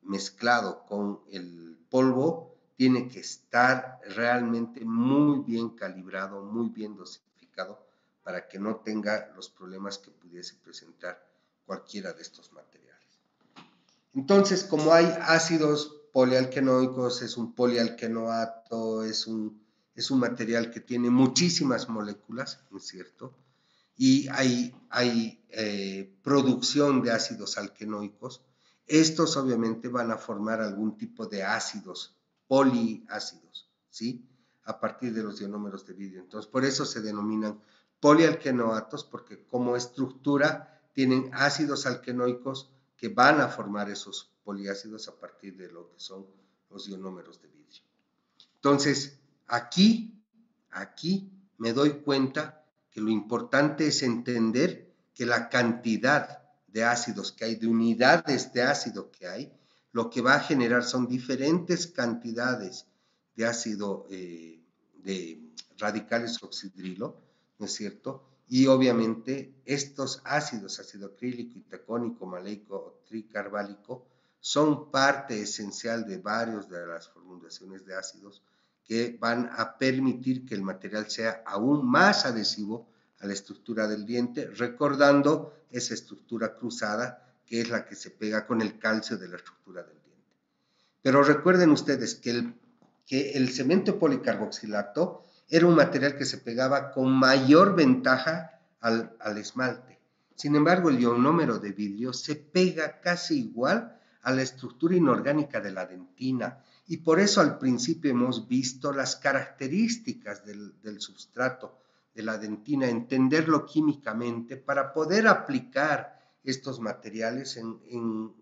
mezclado con el polvo tiene que estar realmente muy bien calibrado, muy bien dosificado para que no tenga los problemas que pudiese presentar cualquiera de estos materiales. Entonces, como hay ácidos polialquenoicos, es un polialquenoato, es un material que tiene muchísimas moléculas, ¿no es cierto? Y hay producción de ácidos alquenoicos. Estos obviamente van a formar algún tipo de ácidos, poliácidos, ¿sí? A partir de los ionómeros de vidrio. Entonces, por eso se denominan polialquenoatos, porque como estructura tienen ácidos alquenoicos que van a formar esos poliácidos a partir de lo que son los ionómeros de vidrio. Entonces, aquí me doy cuenta que lo importante es entender que la cantidad de ácidos que hay, de unidades de ácido que hay, lo que va a generar son diferentes cantidades de ácido, de radicales oxidrilo, ¿no es cierto? Y obviamente estos ácidos, ácido acrílico, itacónico, maleico o tricarbálico, son parte esencial de varias de las formulaciones de ácidos que van a permitir que el material sea aún más adhesivo a la estructura del diente, recordando esa estructura cruzada que es la que se pega con el calcio de la estructura del diente. Pero recuerden ustedes que el cemento policarboxilato era un material que se pegaba con mayor ventaja al esmalte. Sin embargo, el ionómero de vidrio se pega casi igual a la estructura inorgánica de la dentina, y por eso al principio hemos visto las características del substrato de la dentina, entenderlo químicamente para poder aplicar estos materiales en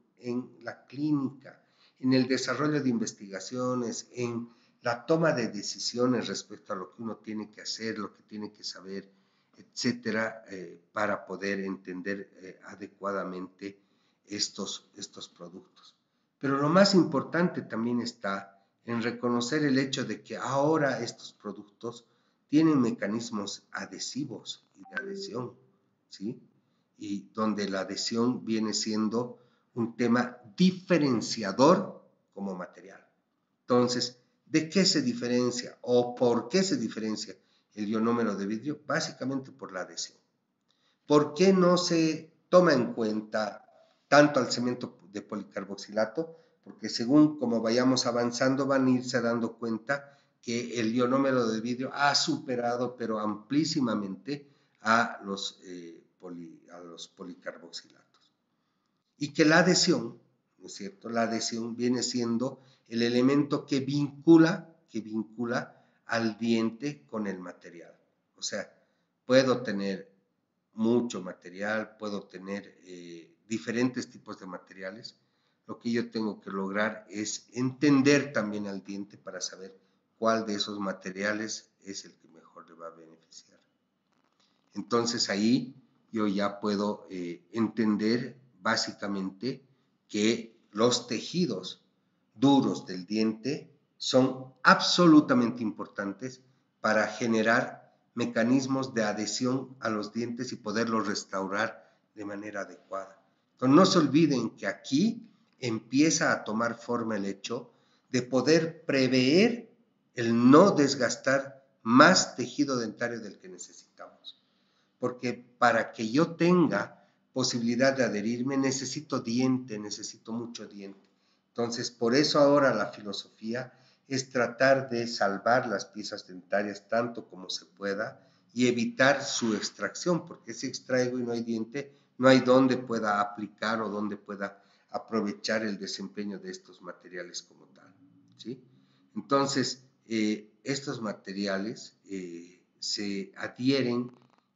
la clínica, en el desarrollo de investigaciones, en la toma de decisiones respecto a lo que uno tiene que hacer, lo que tiene que saber, etcétera, para poder entender adecuadamente estos productos. Pero lo más importante también está en reconocer el hecho de que ahora estos productos tienen mecanismos adhesivos y de adhesión, ¿sí? Y donde la adhesión viene siendo un tema diferenciador como material. Entonces, ¿de qué se diferencia o por qué se diferencia el ionómero de vidrio? Básicamente por la adhesión. ¿Por qué no se toma en cuenta tanto al cemento de policarboxilato? Porque según como vayamos avanzando van a irse dando cuenta que el ionómero de vidrio ha superado pero amplísimamente a los policarboxilatos. Y que la adhesión, ¿no es cierto? La adhesión viene siendo el elemento que vincula al diente con el material. O sea, puedo tener mucho material, puedo tener diferentes tipos de materiales. Lo que yo tengo que lograr es entender también al diente para saber cuál de esos materiales es el que mejor le va a beneficiar. Entonces ahí yo ya puedo entender básicamente que los tejidos duros del diente son absolutamente importantes para generar mecanismos de adhesión a los dientes y poderlos restaurar de manera adecuada. Pero no se olviden que aquí empieza a tomar forma el hecho de poder prever el no desgastar más tejido dentario del que necesitamos. Porque para que yo tenga posibilidad de adherirme necesito diente, necesito mucho diente. Entonces, por eso ahora la filosofía es tratar de salvar las piezas dentarias tanto como se pueda y evitar su extracción, porque si extraigo y no hay diente, no hay donde pueda aplicar o donde pueda aprovechar el desempeño de estos materiales como tal, ¿sí? Entonces, estos materiales se adhieren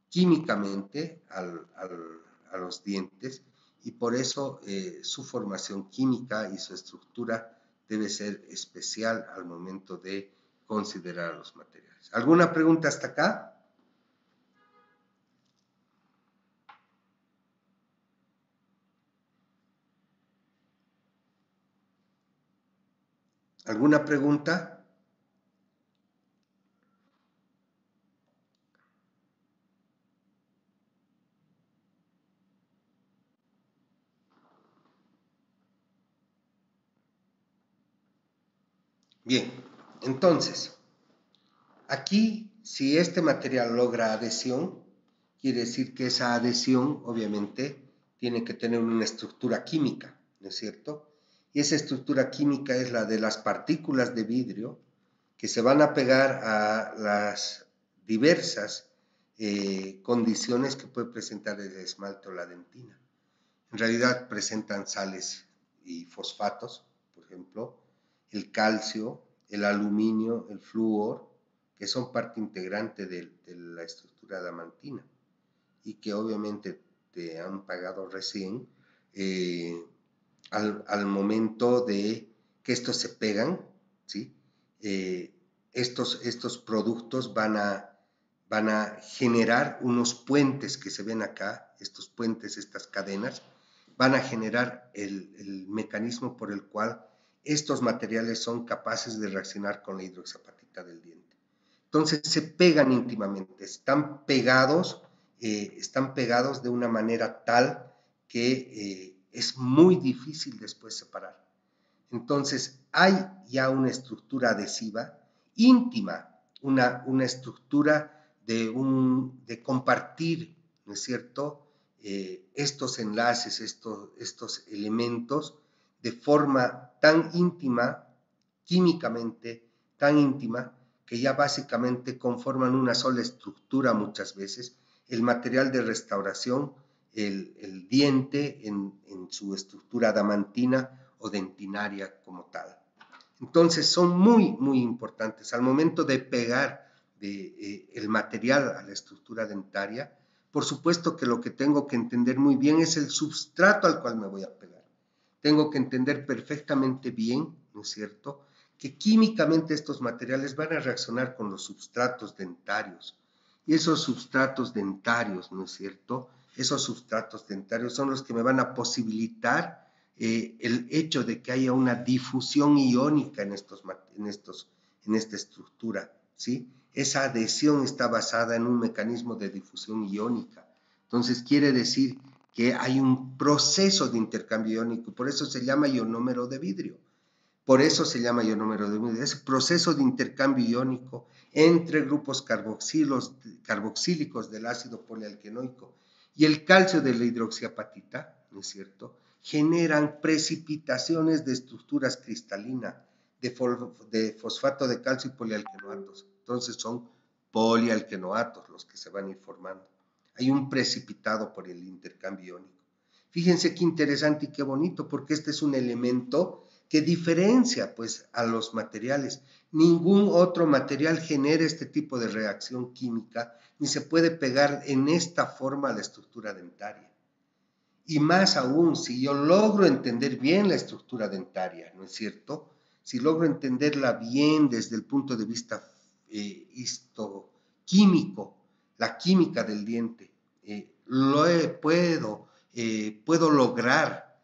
químicamente a los dientes y por eso su formación química y su estructura debe ser especial al momento de considerar los materiales. ¿Alguna pregunta hasta acá? ¿Alguna pregunta? Bien, entonces, aquí si este material logra adhesión, quiere decir que esa adhesión obviamente tiene que tener una estructura química, ¿no es cierto? Y esa estructura química es la de las partículas de vidrio que se van a pegar a las diversas condiciones que puede presentar el esmalte o la dentina. En realidad presentan sales y fosfatos, por ejemplo, el calcio, el aluminio, el flúor, que son parte integrante de la estructura adamantina y que obviamente te han pagado recién al momento de que estos se pegan, ¿sí? Estos productos van a generar unos puentes que se ven acá, estos puentes, estas cadenas, van a generar el mecanismo por el cual estos materiales son capaces de reaccionar con la hidroxiapatita del diente. Entonces se pegan íntimamente, están pegados de una manera tal que es muy difícil después separar. Entonces hay ya una estructura adhesiva íntima, una estructura de compartir, ¿no es cierto?, estos enlaces, estos elementos de forma tan íntima, químicamente tan íntima, que ya básicamente conforman una sola estructura muchas veces, el material de restauración, el diente en su estructura adamantina o dentinaria como tal. Entonces son muy, muy importantes. Al momento de pegar el material a la estructura dentaria, por supuesto que lo que tengo que entender muy bien es el substrato al cual me voy a pegar. Tengo que entender perfectamente bien, ¿no es cierto?, que químicamente estos materiales van a reaccionar con los substratos dentarios. Y esos substratos dentarios, ¿no es cierto?, esos substratos dentarios son los que me van a posibilitar el hecho de que haya una difusión iónica en esta estructura, ¿sí? Esa adhesión está basada en un mecanismo de difusión iónica. Entonces quiere decir que hay un proceso de intercambio iónico, por eso se llama ionómero de vidrio. Por eso se llama ionómero de vidrio, ese proceso de intercambio iónico entre grupos carboxílicos del ácido polialquenoico y el calcio de la hidroxiapatita, ¿no es cierto?, generan precipitaciones de estructuras cristalinas de fosfato de calcio y polialquenoatos. Entonces son polialquenoatos los que se van a ir formando. Hay un precipitado por el intercambio iónico. Fíjense qué interesante y qué bonito, porque este es un elemento que diferencia pues a los materiales. Ningún otro material genera este tipo de reacción química ni se puede pegar en esta forma a la estructura dentaria. Y más aún, si yo logro entender bien la estructura dentaria, ¿no es cierto? Si logro entenderla bien desde el punto de vista histoquímico, la química del diente, puedo lograr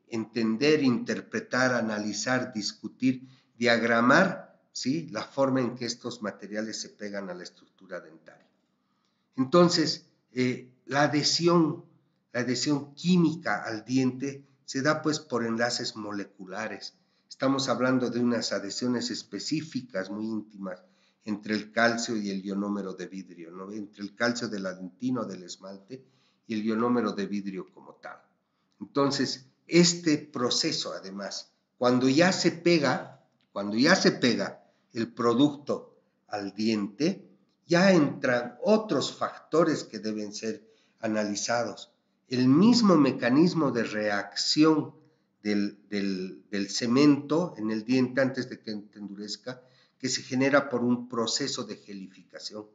entender, interpretar, analizar, discutir, diagramar, ¿sí?, la forma en que estos materiales se pegan a la estructura dentaria. Entonces, la adhesión química al diente se da pues por enlaces moleculares. Estamos hablando de unas adhesiones específicas muy íntimas entre el calcio y el ionómero de vidrio, ¿no?, entre el calcio del dentino del esmalte y el ionómero de vidrio como tal. Entonces, este proceso, además, cuando ya se pega el producto al diente, ya entran otros factores que deben ser analizados. El mismo mecanismo de reacción del cemento en el diente antes de que endurezca, que se genera por un proceso de gelificación.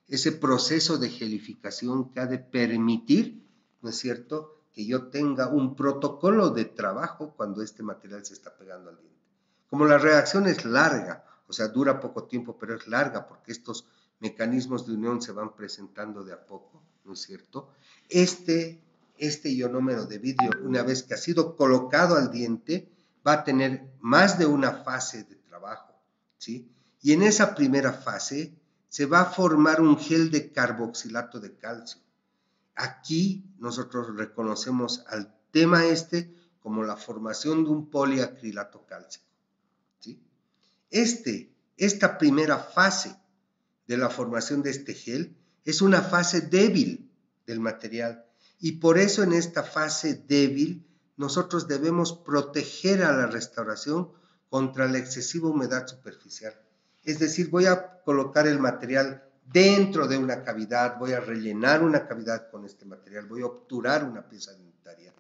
Ese proceso de gelificación que ha de permitir, ¿no es cierto?, que yo tenga un protocolo de trabajo cuando este material se está pegando al diente. Como la reacción es larga, o sea, dura poco tiempo, pero es larga porque estos mecanismos de unión se van presentando de a poco, ¿no es cierto? Este ionómero de vidrio, una vez que ha sido colocado al diente, va a tener más de una fase de trabajo, ¿sí? Y en esa primera fase se va a formar un gel de carboxilato de calcio. Aquí nosotros reconocemos al tema como la formación de un poliacrilato cálcico, ¿sí? Esta primera fase de la formación de este gel es una fase débil del material y por eso en esta fase débil nosotros debemos proteger a la restauración contra la excesiva humedad superficial. Es decir, voy a colocar el material dentro de una cavidad, voy a rellenar una cavidad con este material, voy a obturar una pieza dentaria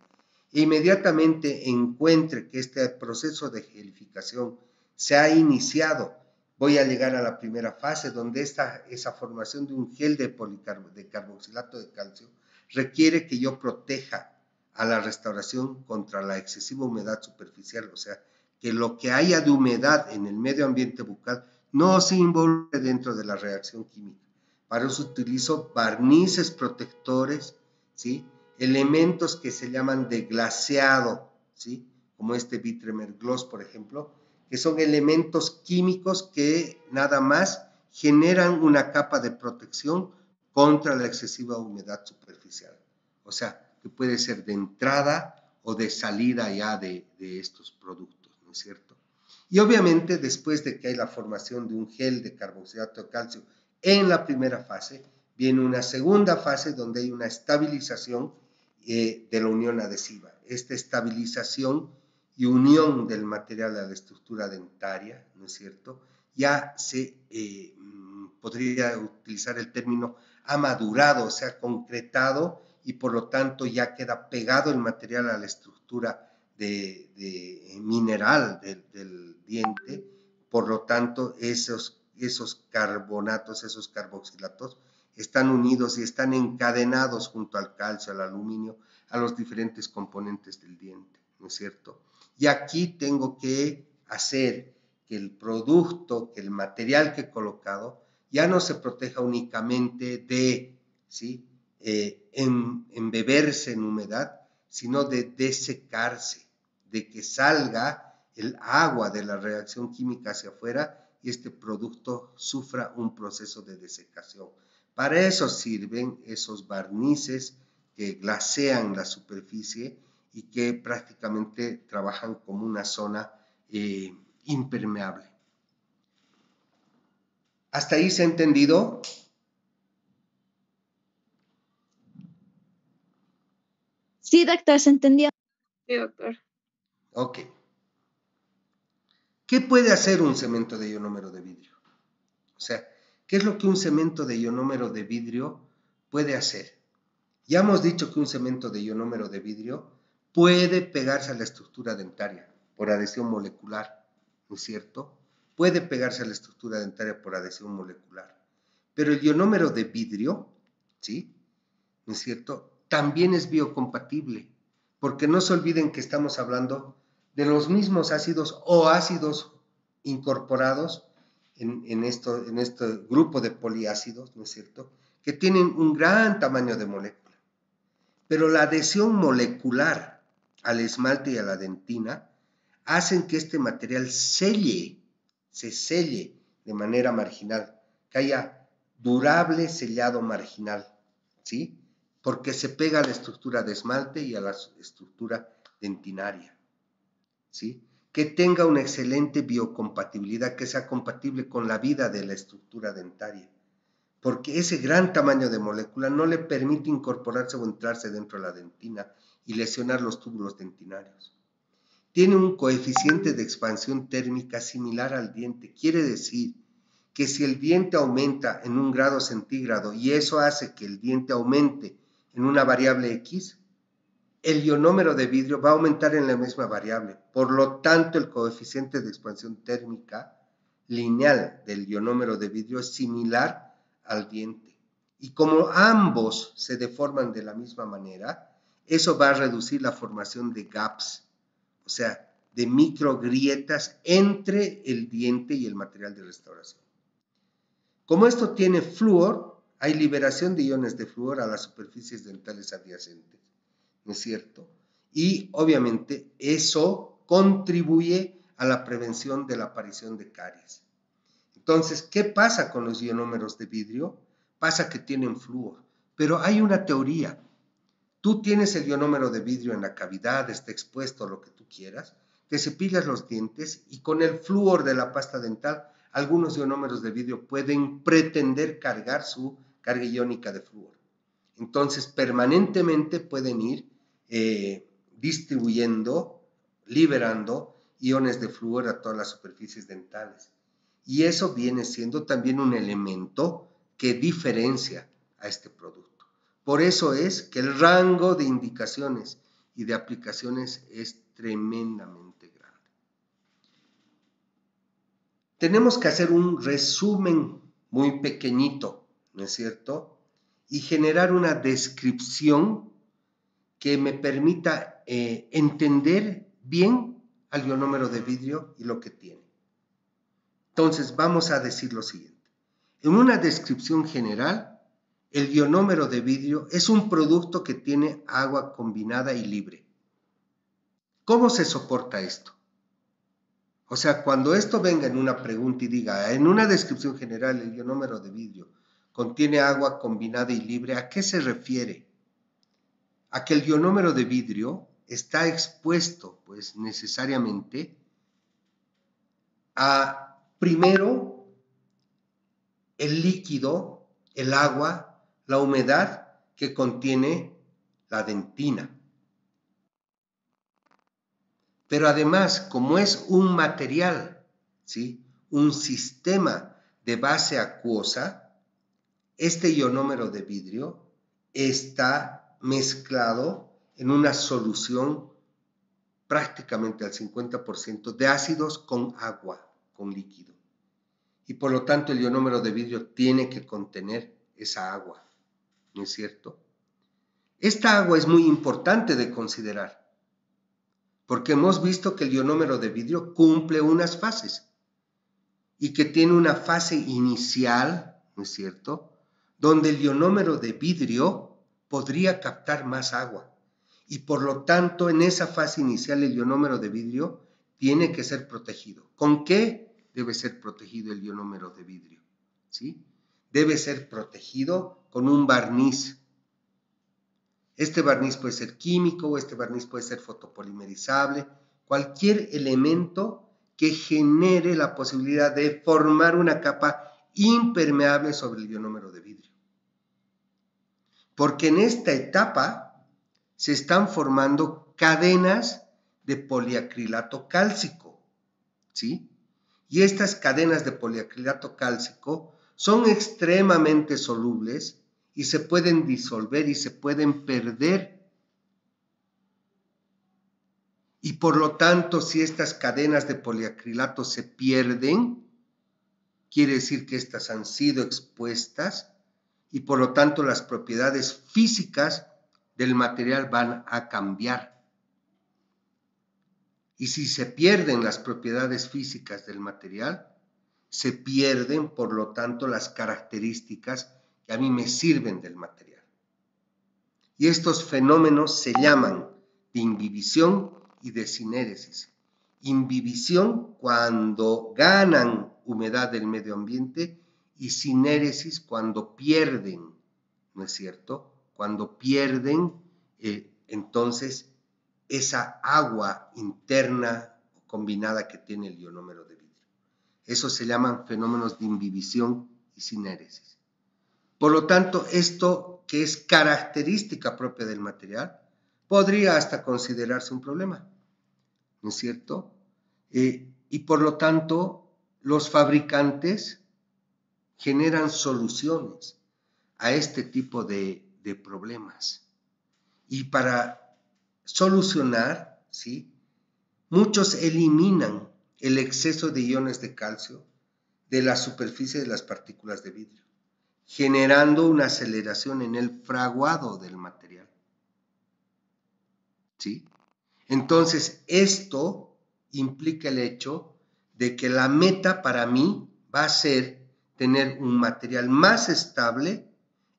e inmediatamente encuentre que este proceso de gelificación se ha iniciado, voy a llegar a la primera fase donde esa formación de un gel de carboxilato de calcio requiere que yo proteja a la restauración contra la excesiva humedad superficial, o sea, que lo que haya de humedad en el medio ambiente bucal no se involucre dentro de la reacción química. Para eso utilizo barnices protectores, ¿sí?, elementos que se llaman de glaseado, ¿sí?, como este Vitremer Gloss, por ejemplo, que son elementos químicos que nada más generan una capa de protección contra la excesiva humedad superficial. O sea, que puede ser de entrada o de salida ya de estos productos, ¿no es cierto? Y obviamente después de que hay la formación de un gel de carboxilato de calcio en la primera fase, viene una segunda fase donde hay una estabilización de la unión adhesiva. Esta estabilización y unión del material a la estructura dentaria, ¿no es cierto?, ya se podría utilizar el término ha madurado, se ha concretado y por lo tanto ya queda pegado el material a la estructura mineral del diente. Por lo tanto, esos carbonatos, esos carboxilatos están unidos y están encadenados junto al calcio, al aluminio, a los diferentes componentes del diente, ¿no es cierto? Y aquí tengo que hacer que el producto, que el material que he colocado, ya no se proteja únicamente de, ¿sí?, embeberse en humedad, sino de desecarse, de que salga el agua de la reacción química hacia afuera y este producto sufra un proceso de desecación. Para eso sirven esos barnices que glasean la superficie y que prácticamente trabajan como una zona impermeable. ¿Hasta ahí se ha entendido? Sí, doctor, se entendió. Sí, doctor. Ok. ¿Qué puede hacer un cemento de ionómero de vidrio? O sea, ¿qué es lo que un cemento de ionómero de vidrio puede hacer? Ya hemos dicho que un cemento de ionómero de vidrio puede pegarse a la estructura dentaria por adhesión molecular, ¿no es cierto? Puede pegarse a la estructura dentaria por adhesión molecular. Pero el ionómero de vidrio, ¿sí? ¿No es cierto? También es biocompatible, porque no se olviden que estamos hablando de los mismos ácidos o ácidos incorporados en este grupo de poliácidos, ¿no es cierto?, que tienen un gran tamaño de molécula. Pero la adhesión molecular al esmalte y a la dentina hacen que este material se selle de manera marginal, que haya durable sellado marginal, ¿sí? Porque se pega a la estructura de esmalte y a la estructura dentinaria, ¿sí? Que tenga una excelente biocompatibilidad, que sea compatible con la vida de la estructura dentaria, porque ese gran tamaño de molécula no le permite incorporarse o entrarse dentro de la dentina y lesionar los túbulos dentinarios. Tiene un coeficiente de expansión térmica similar al diente, quiere decir que si el diente aumenta en 1 grado centígrado y eso hace que el diente aumente en una variable X, el ionómero de vidrio va a aumentar en la misma variable. Por lo tanto, el coeficiente de expansión térmica lineal del ionómero de vidrio es similar al diente. Y como ambos se deforman de la misma manera, eso va a reducir la formación de gaps, o sea, de microgrietas entre el diente y el material de restauración. Como esto tiene flúor, hay liberación de iones de flúor a las superficies dentales adyacentes, ¿no es cierto? Y obviamente eso contribuye a la prevención de la aparición de caries. Entonces, ¿qué pasa con los ionómeros de vidrio? Pasa que tienen flúor, pero hay una teoría. Tú tienes el ionómero de vidrio en la cavidad, está expuesto, lo que tú quieras, te cepillas los dientes y con el flúor de la pasta dental, algunos ionómeros de vidrio pueden pretender cargar su carga iónica de flúor. Entonces, permanentemente pueden ir distribuyendo, liberando iones de flúor a todas las superficies dentales. Y eso viene siendo también un elemento que diferencia a este producto. Por eso es que el rango de indicaciones y de aplicaciones es tremendamente grande. Tenemos que hacer un resumen muy pequeñito, ¿no es cierto? Y generar una descripción que me permita entender bien al ionómero de vidrio y lo que tiene. Entonces, vamos a decir lo siguiente. En una descripción general, el ionómero de vidrio es un producto que tiene agua combinada y libre. ¿Cómo se soporta esto? O sea, cuando esto venga en una pregunta y diga, en una descripción general, el ionómero de vidrio contiene agua combinada y libre, ¿a qué se refiere? A que el ionómero de vidrio está expuesto, pues, necesariamente a, primero, el líquido, el agua, la humedad que contiene la dentina. Pero además, como es un material, ¿sí?, un sistema de base acuosa, este ionómero de vidrio está mezclado en una solución prácticamente al 50% de ácidos con agua, con líquido. Y por lo tanto el ionómero de vidrio tiene que contener esa agua, ¿no es cierto? Esta agua es muy importante de considerar, porque hemos visto que el ionómero de vidrio cumple unas fases y que tiene una fase inicial, ¿no es cierto?, donde el ionómero de vidrio podría captar más agua y por lo tanto en esa fase inicial el ionómero de vidrio tiene que ser protegido. ¿Con qué debe ser protegido el ionómero de vidrio? ¿Sí? Debe ser protegido con un barniz. Este barniz puede ser químico o este barniz puede ser fotopolimerizable, cualquier elemento que genere la posibilidad de formar una capa impermeable sobre el ionómero de vidrio. Porque en esta etapa se están formando cadenas de poliacrilato cálcico, ¿sí? Y estas cadenas de poliacrilato cálcico son extremadamente solubles y se pueden disolver y se pueden perder. Y por lo tanto, si estas cadenas de poliacrilato se pierden, quiere decir que estas han sido expuestas y por lo tanto las propiedades físicas del material van a cambiar. Y si se pierden las propiedades físicas del material, se pierden por lo tanto las características que a mí me sirven del material. Y estos fenómenos se llaman de imbibición y de sinéresis. Imbibición cuando ganan humedad del medio ambiente y sinéresis cuando pierden, ¿no es cierto? Cuando pierden entonces esa agua interna combinada que tiene el ionómero de vidrio. Eso se llaman fenómenos de imbibición y sinéresis. Por lo tanto, esto que es característica propia del material, podría hasta considerarse un problema, ¿no es cierto? Y por lo tanto, los fabricantes generan soluciones a este tipo de problemas. Y para solucionar, ¿sí? Muchos eliminan el exceso de iones de calcio de la superficie de las partículas de vidrio, generando una aceleración en el fraguado del material. ¿Sí? Entonces, esto implica el hecho de que la meta para mí va a ser tener un material más estable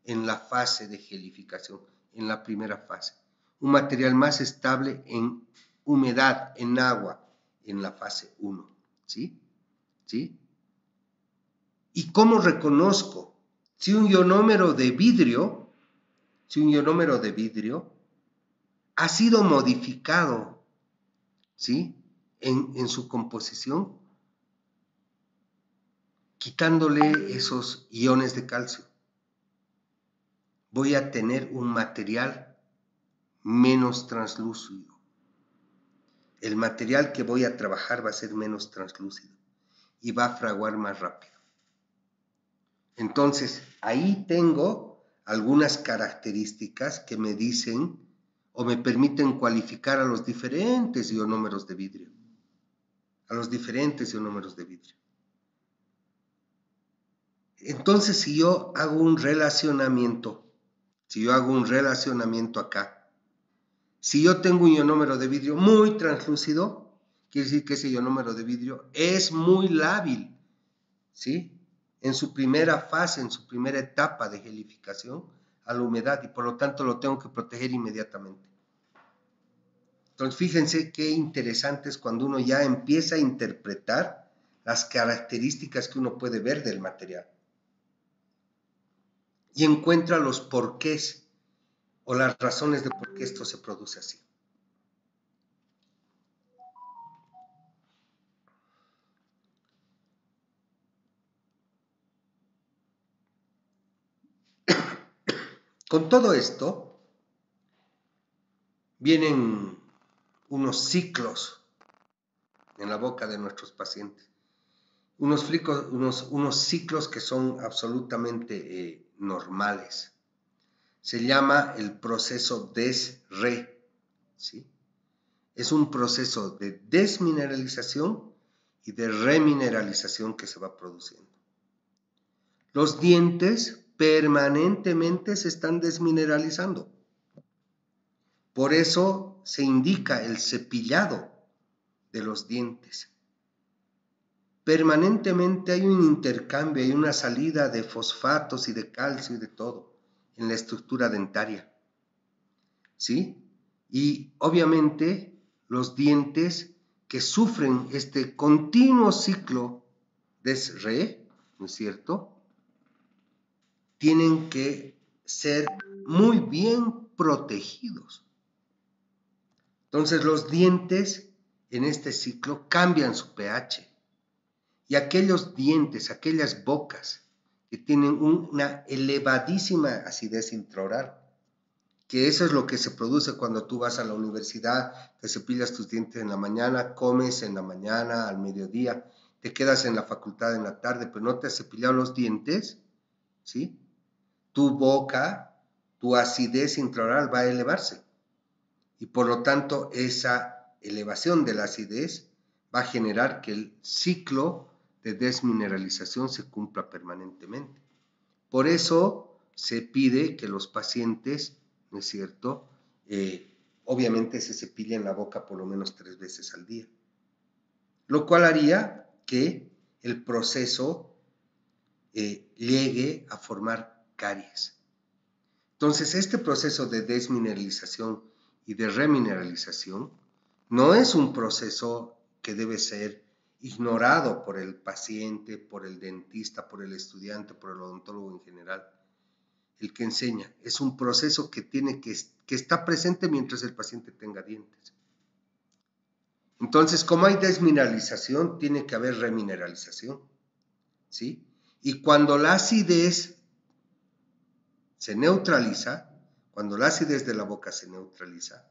en la fase de gelificación, en la primera fase. Un material más estable en humedad, en agua, en la fase 1. ¿Sí? ¿Sí? ¿Y cómo reconozco si un ionómero de vidrio, ha sido modificado, ¿sí? en su composición, quitándole esos iones de calcio? Voy a tener un material menos translúcido. El material que voy a trabajar va a ser menos translúcido y va a fraguar más rápido. Entonces, ahí tengo algunas características que me dicen o me permiten cualificar a los diferentes ionómeros de vidrio. Entonces, si yo hago un relacionamiento acá, si yo tengo un ionómero de vidrio muy translúcido, quiere decir que ese ionómero de vidrio es muy lábil, ¿sí? En su primera fase, en su primera etapa de gelificación a la humedad, y por lo tanto lo tengo que proteger inmediatamente. Entonces, fíjense qué interesante es cuando uno ya empieza a interpretar las características que uno puede ver del material y encuentra los porqués o las razones de por qué esto se produce así. Con todo esto, vienen unos ciclos en la boca de nuestros pacientes. Unos ciclos que son absolutamente normales. Se llama el proceso DES-RE, ¿sí? Es un proceso de desmineralización y de remineralización que se va produciendo. Los dientes permanentemente se están desmineralizando. Por eso se indica el cepillado de los dientes. Permanentemente hay un intercambio, hay una salida de fosfatos y de calcio y de todo en la estructura dentaria. ¿Sí? Y obviamente los dientes que sufren este continuo ciclo des-re, ¿no es cierto?, tienen que ser muy bien protegidos. Entonces los dientes en este ciclo cambian su pH y aquellos dientes, aquellas bocas que tienen una elevadísima acidez intraoral, que eso es lo que se produce cuando tú vas a la universidad, te cepillas tus dientes en la mañana, comes en la mañana, al mediodía, te quedas en la facultad en la tarde, pero no te has cepillado los dientes, ¿sí? Tu boca, tu acidez intraoral va a elevarse y por lo tanto esa elevación de la acidez va a generar que el ciclo de desmineralización se cumpla permanentemente. Por eso se pide que los pacientes, ¿no es cierto?, obviamente se cepillen la boca por lo menos 3 veces al día, lo cual haría que el proceso llegue a formar caries. Entonces, este proceso de desmineralización y de remineralización no es un proceso que debe ser ignorado por el paciente, por el dentista, por el estudiante, por el odontólogo en general, el que enseña. Es un proceso que está presente mientras el paciente tenga dientes. Entonces, como hay desmineralización, tiene que haber remineralización, ¿sí? Y cuando la acidez se neutraliza, cuando la acidez de la boca se neutraliza,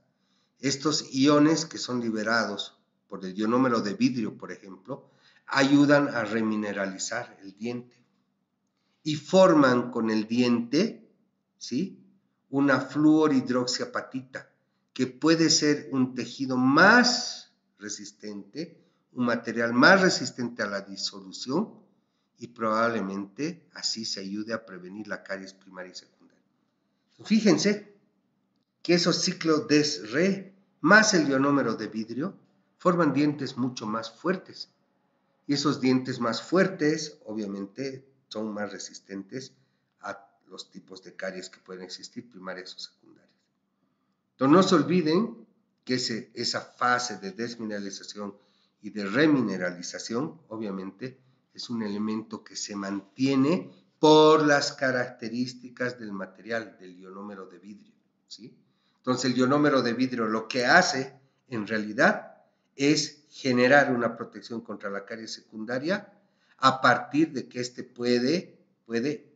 estos iones que son liberados por el ionómero de vidrio, por ejemplo, ayudan a remineralizar el diente y forman con el diente, ¿sí?, una fluoridroxiapatita, que puede ser un tejido más resistente, un material más resistente a la disolución y probablemente así se ayude a prevenir la caries primaria y secundaria. Fíjense que esos ciclos des-re más el ionómero de vidrio forman dientes mucho más fuertes. Y esos dientes más fuertes, obviamente, son más resistentes a los tipos de caries que pueden existir, primarias o secundarias. Entonces, no se olviden que esa fase de desmineralización y de remineralización, obviamente, es un elemento que se mantiene por las características del material, del ionómero de vidrio, ¿sí? Entonces, el ionómero de vidrio lo que hace, en realidad, es generar una protección contra la caries secundaria a partir de que éste puede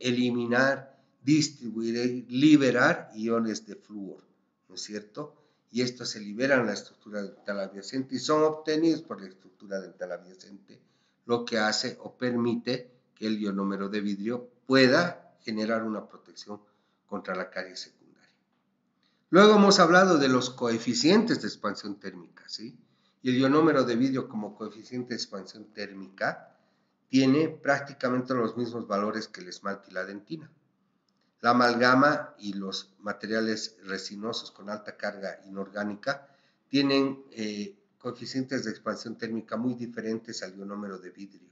eliminar, distribuir, liberar iones de flúor, ¿no es cierto? Y estos se liberan en la estructura dental adyacente y son obtenidos por la estructura dental adyacente, lo que hace o permite que el ionómero de vidrio pueda generar una protección contra la caries secundaria. Luego hemos hablado de los coeficientes de expansión térmica, ¿sí? Y el ionómero de vidrio como coeficiente de expansión térmica tiene prácticamente los mismos valores que el esmalte y la dentina. La amalgama y los materiales resinosos con alta carga inorgánica tienen coeficientes de expansión térmica muy diferentes al ionómero de vidrio.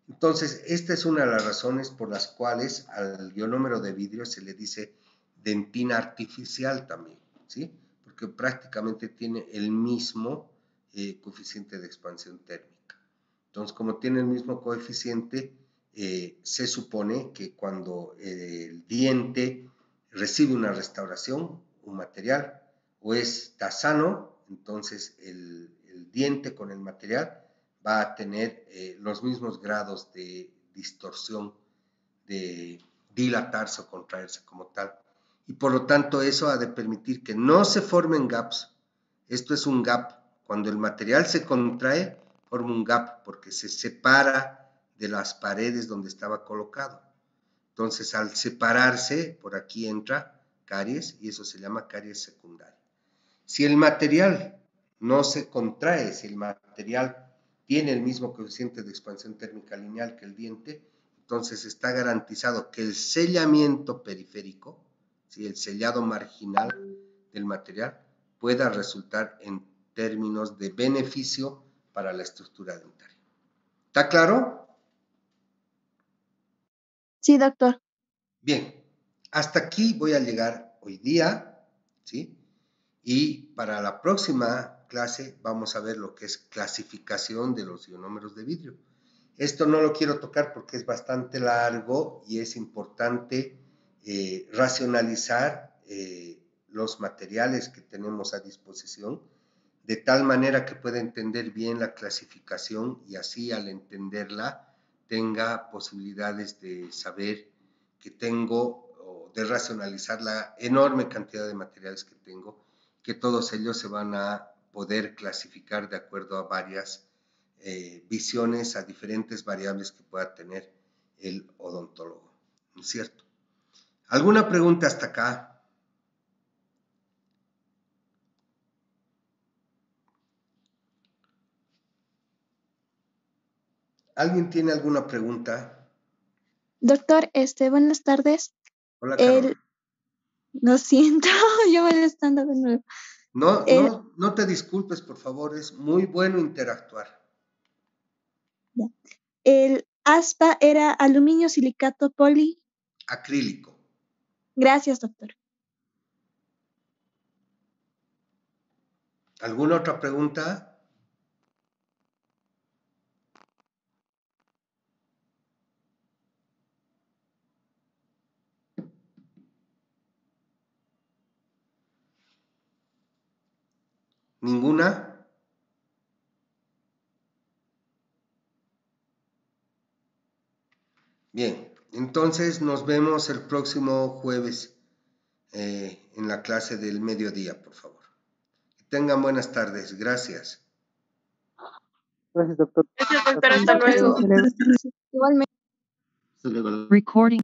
Entonces, esta es una de las razones por las cuales al ionómero de vidrio se le dice dentina artificial también, ¿sí? Porque prácticamente tiene el mismo coeficiente de expansión térmica. Entonces, como tiene el mismo coeficiente, se supone que cuando el diente recibe una restauración, un material, o está sano, entonces el diente con el material va a tener los mismos grados de distorsión, de dilatarse o contraerse como tal. Y por lo tanto eso ha de permitir que no se formen gaps. Esto es un gap. Cuando el material se contrae, forma un gap porque se separa de las paredes donde estaba colocado. Entonces, al separarse, por aquí entra caries y eso se llama caries secundaria. Si el material no se contrae, si el material tiene el mismo coeficiente de expansión térmica lineal que el diente, entonces está garantizado que el sellamiento periférico, ¿sí?, el sellado marginal del material, pueda resultar en términos de beneficio para la estructura dentaria. ¿Está claro? Sí, doctor. Bien, hasta aquí voy a llegar hoy día, ¿sí? Y para la próxima clase vamos a ver lo que es clasificación de los ionómeros de vidrio. Esto no lo quiero tocar porque es bastante largo y es importante racionalizar los materiales que tenemos a disposición, de tal manera que pueda entender bien la clasificación y así al entenderla tenga posibilidades de saber que tengo o de racionalizar la enorme cantidad de materiales que tengo, que todos ellos se van a poder clasificar de acuerdo a varias visiones, a diferentes variables que pueda tener el odontólogo, ¿no es cierto? ¿Alguna pregunta hasta acá? ¿Alguien tiene alguna pregunta? Doctor, buenas tardes. Hola, Carol. Lo siento, yo molestando de nuevo. No te disculpes, por favor, es muy bueno interactuar. El aspa era aluminio silicato poli. Acrílico. Gracias, doctor. ¿Alguna otra pregunta? ¿Ninguna? Bien, entonces nos vemos el próximo jueves en la clase del mediodía, por favor. Que tengan buenas tardes. Gracias. Gracias, doctor. Gracias, doctor. Hasta luego. Igualmente. Recording.